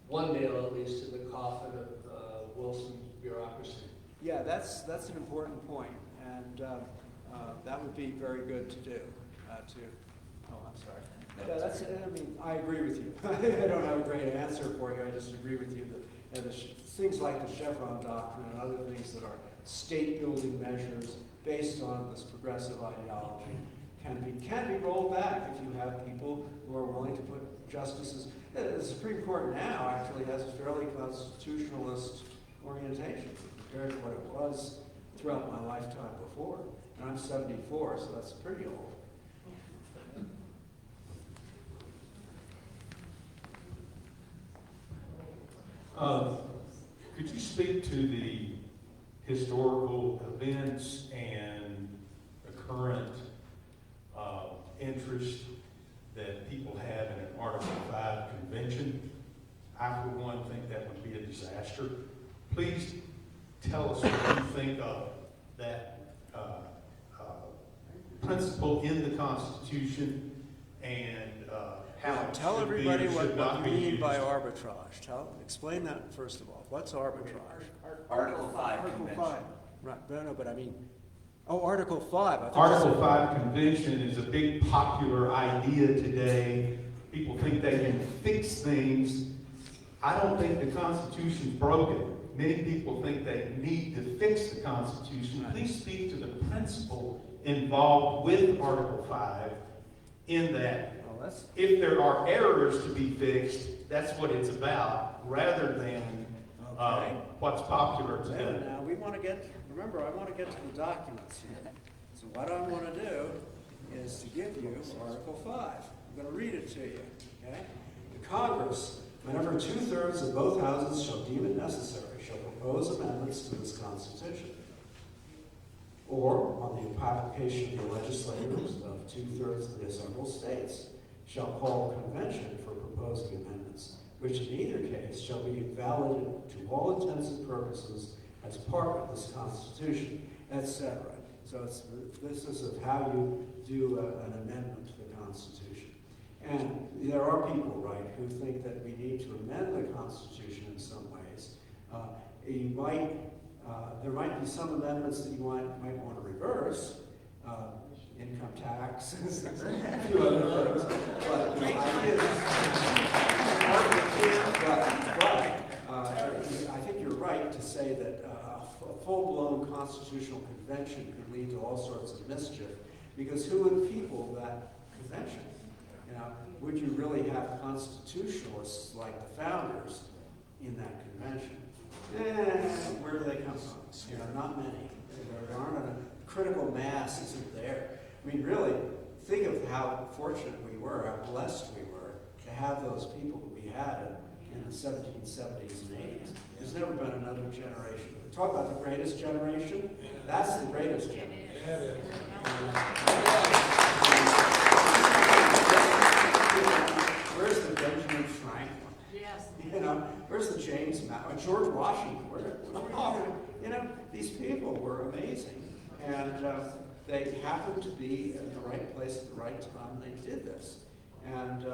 one nail at least, in the coffin of Wilson's bureaucracy. Yeah, that's an important point, and that would be very good to do. Oh, I'm sorry. Yeah, I agree with you. I don't have a great answer for you. I just agree with you that things like the Chevron doctrine and other things that are state-building measures based on this progressive ideology can be rolled back if you have people who are willing to put justices. The Supreme Court now actually has a fairly constitutionalist orientation compared to what it was throughout my lifetime before. And I'm 74, so that's pretty old. Could you speak to the historical events and the current interest that people have in an Article 5 convention? I, for one, think that would be a disaster. Please tell us what you think of that principle in the Constitution and how it Tell should be or everybody should not what be you mean used. by arbitrage. Explain that first of all. What's arbitrage? Article 5 Article convention. 5. Right, no, but I mean, Article 5. I thought you Article said- 5 convention is a big popular idea today. People think they can fix things. I don't think the Constitution's broken. Many people think they need to fix the Constitution. Please speak to the principle involved with Article 5 in that Oh, that's, if there are errors to be fixed, that's what it's about, rather than Okay. what's popular today. now we want to remember, I want to get to the documents here. So what I want to do is to give you Article 5. I'm going to read it to you, okay? The Congress, whenever 2/3 of both houses shall deem it necessary, shall propose amendments to this Constitution. Or, on the application of the legislators of 2/3 of the several states, shall call a convention for proposing amendments, which in either case shall be valid to all intents and purposes as part of this Constitution, etc. So this is of how you do an amendment to the Constitution. And there are people, right, who think that we need to amend the Constitution in some ways. There might be some amendments that you might want to reverse, income tax, a few other things. But the idea is, I think you're right to say that a full-blown constitutional convention could lead to all sorts of mischief, because who would people that convention? You know, would you really have constitutionalists like the founders in that convention? Where do they come from? You know, not many. There aren't a critical mass isn't there. I mean, really, think of how fortunate we were, how blessed we were to have those people that we had in the 1770s and 80s. There's never been another generation. Talk about the greatest generation. That's the greatest generation. Where's the Benjamin Franklin? Yes. You know, where's the James George Washington? You know, these people were amazing, and they happened to be in the right place at the right time. And they did this, and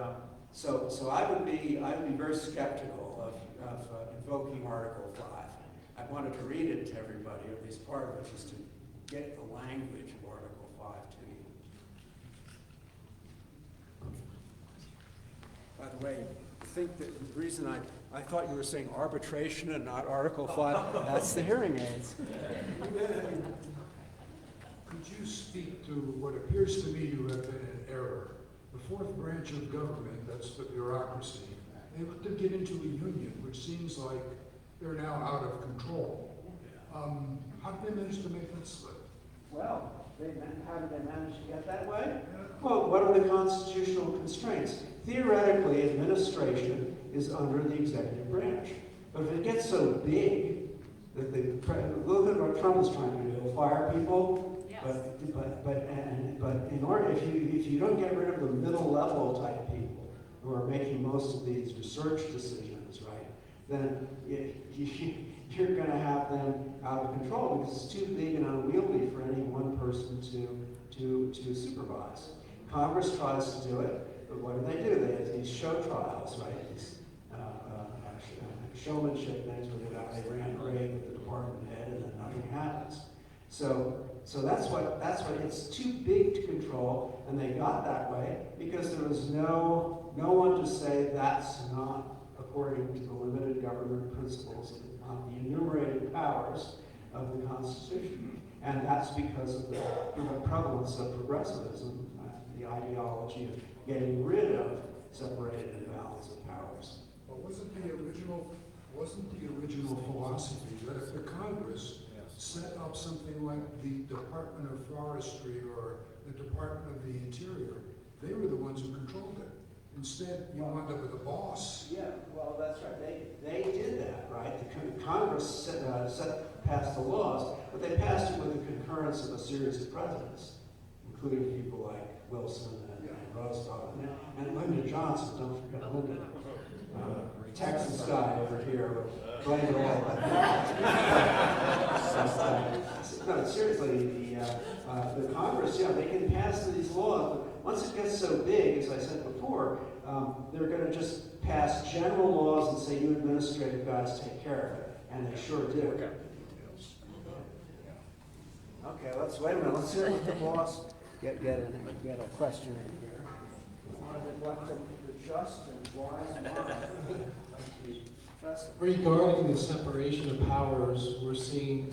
so I would be very skeptical of invoking Article 5. I wanted to read it to everybody, or at least part of it, just to get the language of Article 5 to you. By the way, I think that the reason I thought you were saying arbitration and not Article 5, that's the hearing aids. Could you speak to what appears to me to have been an error? The fourth branch of government, that's the bureaucracy, they look to get into a union, which seems like they're now out of control. How did they manage to make that slip? Well, how did they manage to get that way? Well, what are the constitutional constraints? Theoretically, administration is under the executive branch. But if it gets so big that look at what Trump is trying to do, he'll fire people. Yes. But in order, if you don't get rid of the middle level type people who are making most of these research decisions, right, then you're going to have them out of control because it's too big and unwieldy for any one person to supervise. Congress tries to do it, but what do? They have these show trials, right? These showmanship things where they ran raid with the department head and then nothing happens. So that's what it's too big to control, and they got that way because there was no one to say that's not according to the limited government principles of the enumerated powers of the Constitution. And that's because of the prevalence of progressivism, the ideology of getting rid of separated and balance of powers. But wasn't the original philosophy that if the Congress set up something like the Department of Forestry or the Department of the Interior, they were the ones who controlled it? Instead, you wind up with a boss. Yeah, well, that's right. They did that, right? The Congress passed the laws, but they passed it with the concurrence of a series of presidents, including people like Wilson and Roosevelt and Lyndon Johnson. Don't forget Lyndon. Texas guy over here would blame it all on him. No, seriously, the Congress, yeah, they can pass these laws, but once it gets so big, as I said before, they're going to just pass general laws and say, you administrative guys take care of it. And they sure do. Okay, let's wait a minute. Let's hear what the boss get a question in here. I want to neglect the just and wise mind. Regarding the separation of powers, we're seeing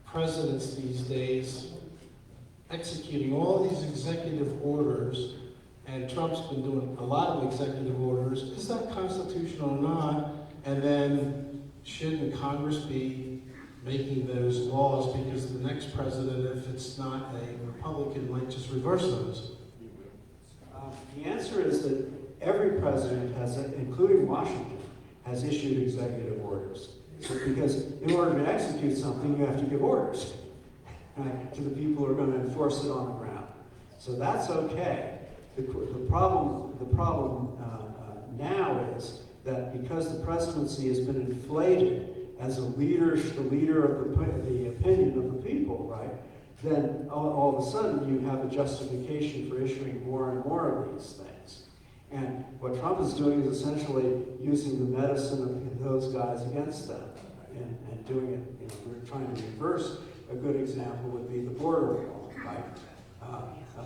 presidents these days executing all these executive orders, and Trump's been doing a lot of executive orders. Is that constitutional or not? And then shouldn't Congress be making those laws, because the next president, if it's not a Republican, might just reverse those? The answer is that every president has, including Washington, has issued executive orders. Because in order to execute something, you have to give orders, right, to the people who are going to enforce it on the ground. So that's okay. The problem now is that because the presidency has been inflated as the leader of the opinion of the people, right, then all of a sudden you have a justification for issuing more and more of these things. And what Trump is doing is essentially using the medicine of those guys against them, and doing it, we're trying to reverse. A good example would be the border wall, right?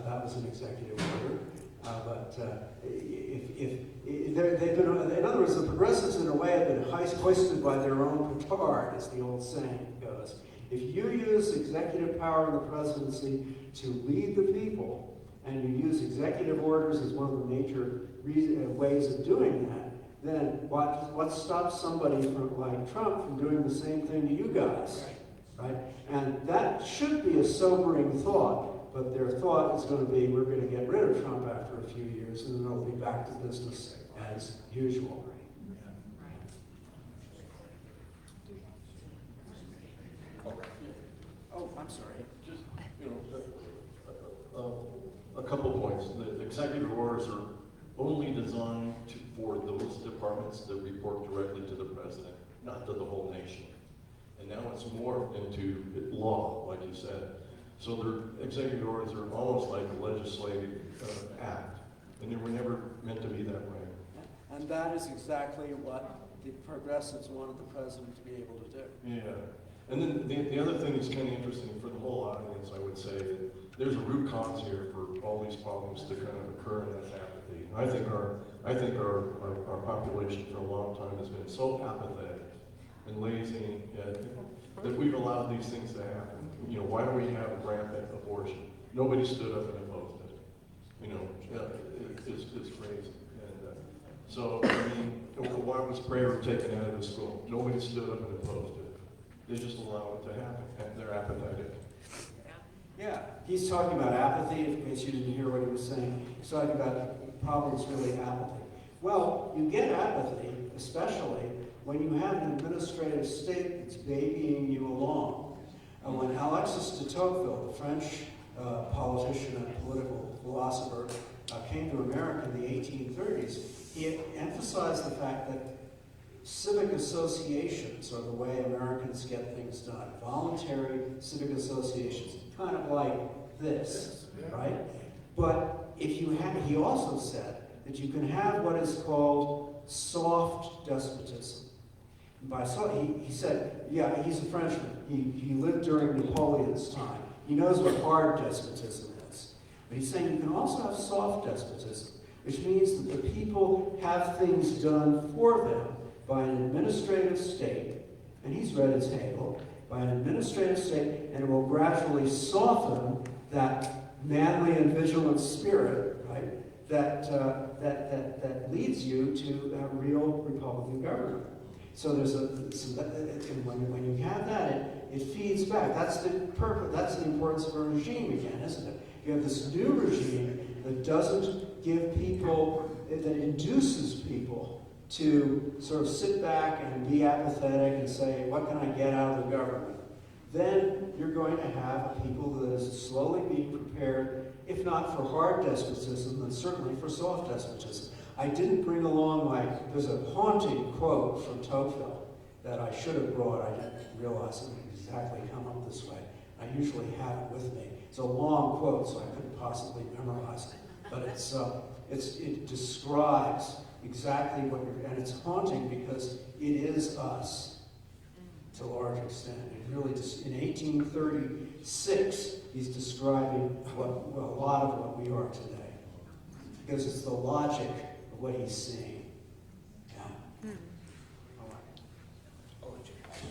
That was an executive order. But they've been, in other words, the progressives in a way have been hoisted by their own petard, as the old saying goes. If you use executive power in the presidency to lead the people, and you use executive orders as one of the major ways of doing that, then what stops somebody like Trump from doing the same thing to you guys, right? And that should be a sobering thought, but their thought is going to be, we're going to get rid of Trump after a few years, and then it'll be back to business as usual. Oh, I'm sorry. Just, a couple points. The executive orders are only designed for those departments that report directly to the president, not to the whole nation. And now it's morphed into law, like you said. So their executive orders are almost like a legislative act, and they were never meant to be that way. And that is exactly what the progressives wanted the president to be able to do. Yeah. And then the other thing that's kind of interesting for the whole audience, I would say, that there's a root cause here for all these problems to kind of occur, and that's apathy. I think our population for a long time has been so apathetic and lazy that we've allowed these things to happen. Why do we have rampant abortion? Nobody stood up and opposed it. It's crazy. And so, why was prayer taken out of the school? Nobody stood up and opposed it. They just allow it to happen, and they're apathetic. Yeah, he's talking about apathy, in case you didn't hear what he was saying. He's talking about problems really apathy. Well, you get apathy, especially when you have an administrative state that's babying you along. When Alexis de Tocqueville, the French politician and political philosopher, came to America in the 1830s, he emphasized the fact that civic associations are the way Americans get things done. Voluntary civic associations, kind of like this, right? But he also said that you can have what is called soft despotism. By he said, yeah, he's a Frenchman. He lived during Napoleon's time. He knows what hard despotism is. But he's saying you can also have soft despotism, which means that the people have things done for them by an administrative state, and he's read his Hegel, by an administrative state, and it will gradually soften that manly and vigilant spirit, right, that leads you to a real Republican government. So there's when you have that, it feeds back. That's the purpose. That's the importance of a regime again, isn't it? You have this new regime that doesn't give people that induces people to sort of sit back and be apathetic and say, what can I get out of the government? Then you're going to have a people that is slowly being prepared, if not for hard despotism, then certainly for soft despotism. I didn't bring along there's a haunting quote from Tocqueville that I should have brought. I didn't realize it would exactly come up this way. I usually have it with me. It's a long quote, so I couldn't possibly memorize it. But it describes exactly what and it's haunting because it is us to a large extent. It really in 1836, he's describing a lot of what we are today. Because it's the logic of what he's seeing. Yeah. All right. I'll let you guys.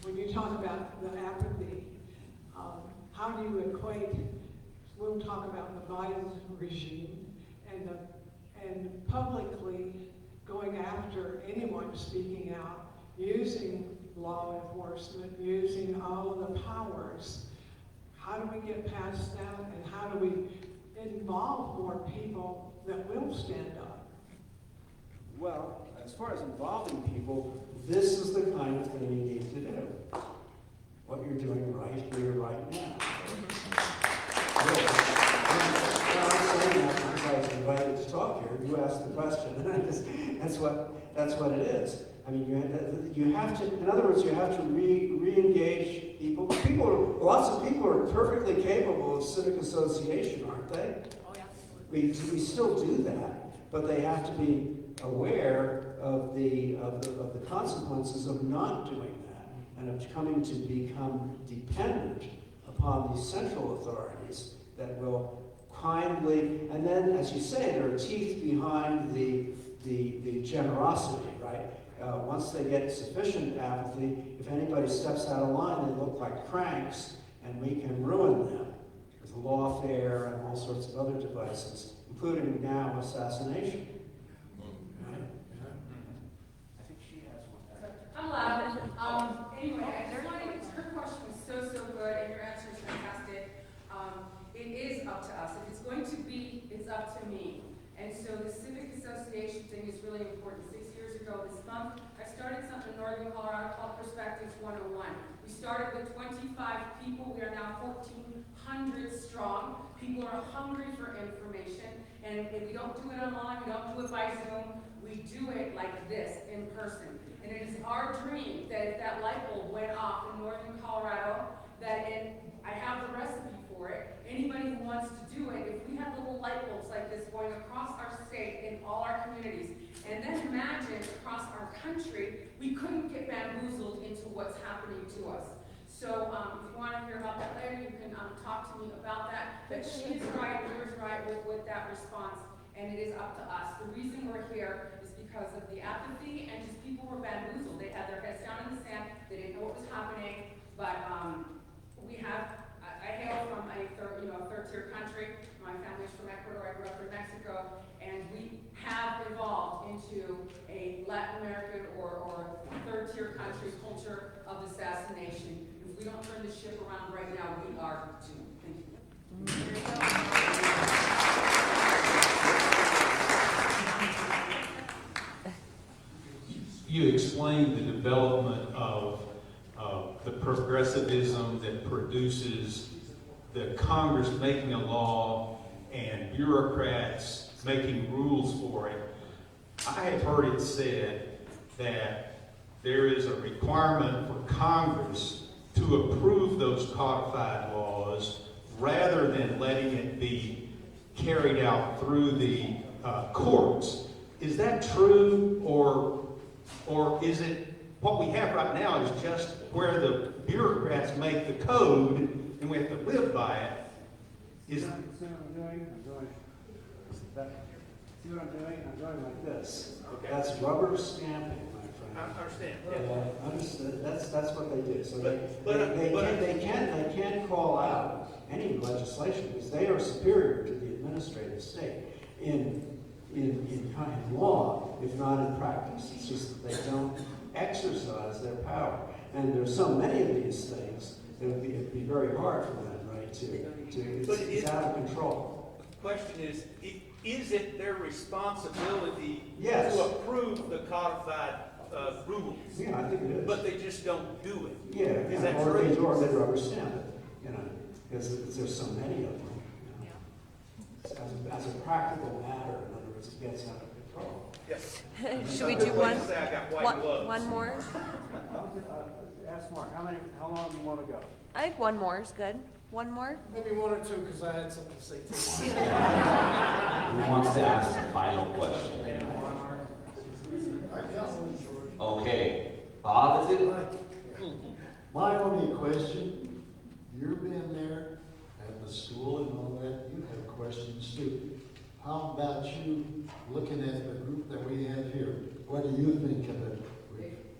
When you talk about the apathy, how do you equate, we'll talk about the Biden regime and publicly going after anyone speaking out, using law enforcement, using all of the powers. How do we get past that, and how do we involve more people that will stand up? Well, as far as involving people, this is the kind of thing you need to do. What you're doing right here, right now. I'm saying that because I was invited to talk here. You asked the question, and that's what it is. I mean, you have to. In other words, you have to re-engage people. Lots of people are perfectly capable of civic association, aren't they? Oh, yeah. We still do that, but they have to be aware of the consequences of not doing that and of coming to become dependent upon these central authorities that will kindly, and then, as you say, there are teeth behind the generosity, right? Once they get sufficient apathy, if anybody steps out of line, they look like cranks, and we can ruin them with lawfare and all sorts of other devices, including now assassination. Right? I think she has one. I'm loud. Anyway, I just wanted, her question was so good, and your answer is fantastic. It is up to us. If it's going to be, it's up to me. And so the civic association thing is really important. 6 years ago this month, I started something in Northern Colorado called Perspectives 101. We started with 25 people. We are now 1,400 strong. People are hungry for information. And if we don't do it online, we don't do it by Zoom, we do it like this, in person. And it is our dream that if that light bulb went off in Northern Colorado, I have the recipe for it. Anybody who wants to do it, if we had little light bulbs like this going across our state in all our communities, and then imagine across our country, we couldn't get bamboozled into what's happening to us. So if you want to hear about that later, you can talk to me about that. But she is right, yours right with that response, and it is up to us. The reason we're here is because of the apathy and just people were bamboozled. They had their heads down in the sand. They didn't know what was happening. But I hail from a third-tier country. My family's from Ecuador. I grew up in Mexico, and we have evolved into a Latin American or third-tier country culture of assassination. If we don't turn the ship around right now, we are doomed. Thank you. You explained the development of the progressivism that produces the Congress making a law and bureaucrats making rules for it. I have heard it said that there is a requirement for Congress to approve those codified laws rather than letting it be carried out through the courts. Is that true, or is it what we have right now is just where the bureaucrats make the code and we have to live by it? See what I'm doing? See what I'm doing? I'm going like this. Okay. That's rubber stamping, my friend. I understand. Yeah. Understood. That's what they do. So they can't call out any legislation because they are superior to the administrative state in law, if not in practice. It's just that they don't exercise their power. And there's so many of these things that it'd be very hard for them, right, it's out of control. question is it their responsibility Yes. to approve the codified rules? Yeah, I think it is. But they just don't do it. Yeah, Is that or true? or they rubber stamp it, you know, because there's so many of them. You know. As a practical matter, in other words, it gets out of control. Yes. Should we do one? Say I got white gloves. One more? Ask Mark, how long do you want to go? I think one more is good. One more? Maybe one or two, because I had something to say too. Who wants to ask the final question? Okay, Bob, is it? My only question, you've been there at the school and all that, you have questions too. How about you looking at the group that we have here? What do you think of it?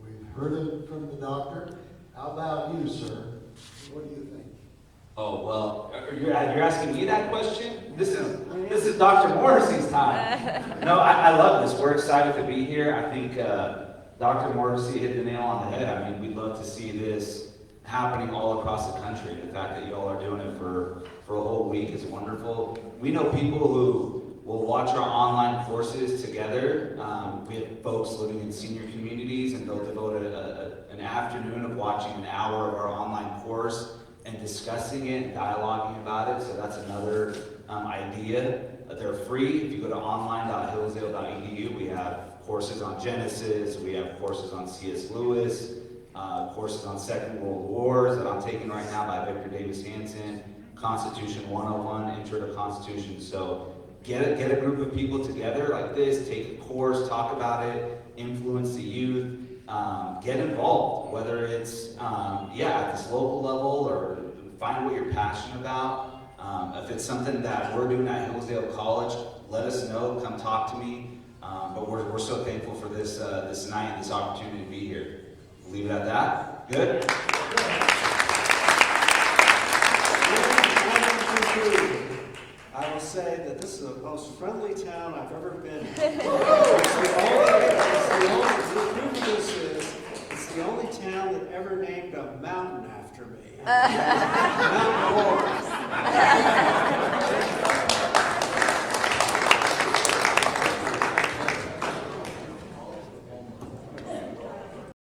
We've heard it from the doctor. How about you, sir? What do you think? Oh, well, you're asking me that question? This is Dr. Morrisey's time. No, I love this. We're excited to be here. I think Dr. Morrisey hit the nail on the head. I mean, we'd love to see this happening all across the country. The fact that you all are doing it for a whole week is wonderful. We know people who will watch our online courses together. We have folks living in senior communities, and they'll devote an afternoon of watching an hour of our online course and discussing it and dialoguing about it. So that's another idea. They're free. If you go to online.hillsdale.edu, we have courses on Genesis, we have courses on C.S. Lewis, courses on Second World Wars that I'm taking right now by Victor Davis Hanson, Constitution 101, Intro to Constitution. So get a group of people together like this, take a course, talk about it, influence the youth, get involved, whether it's at this local level or find what you're passionate about. If it's something that we're doing at Hillsdale College, let us know, come talk to me. But we're so thankful for this night and this opportunity to be here. We'll leave it at that. Good? I will say that this is the most friendly town I've ever been in.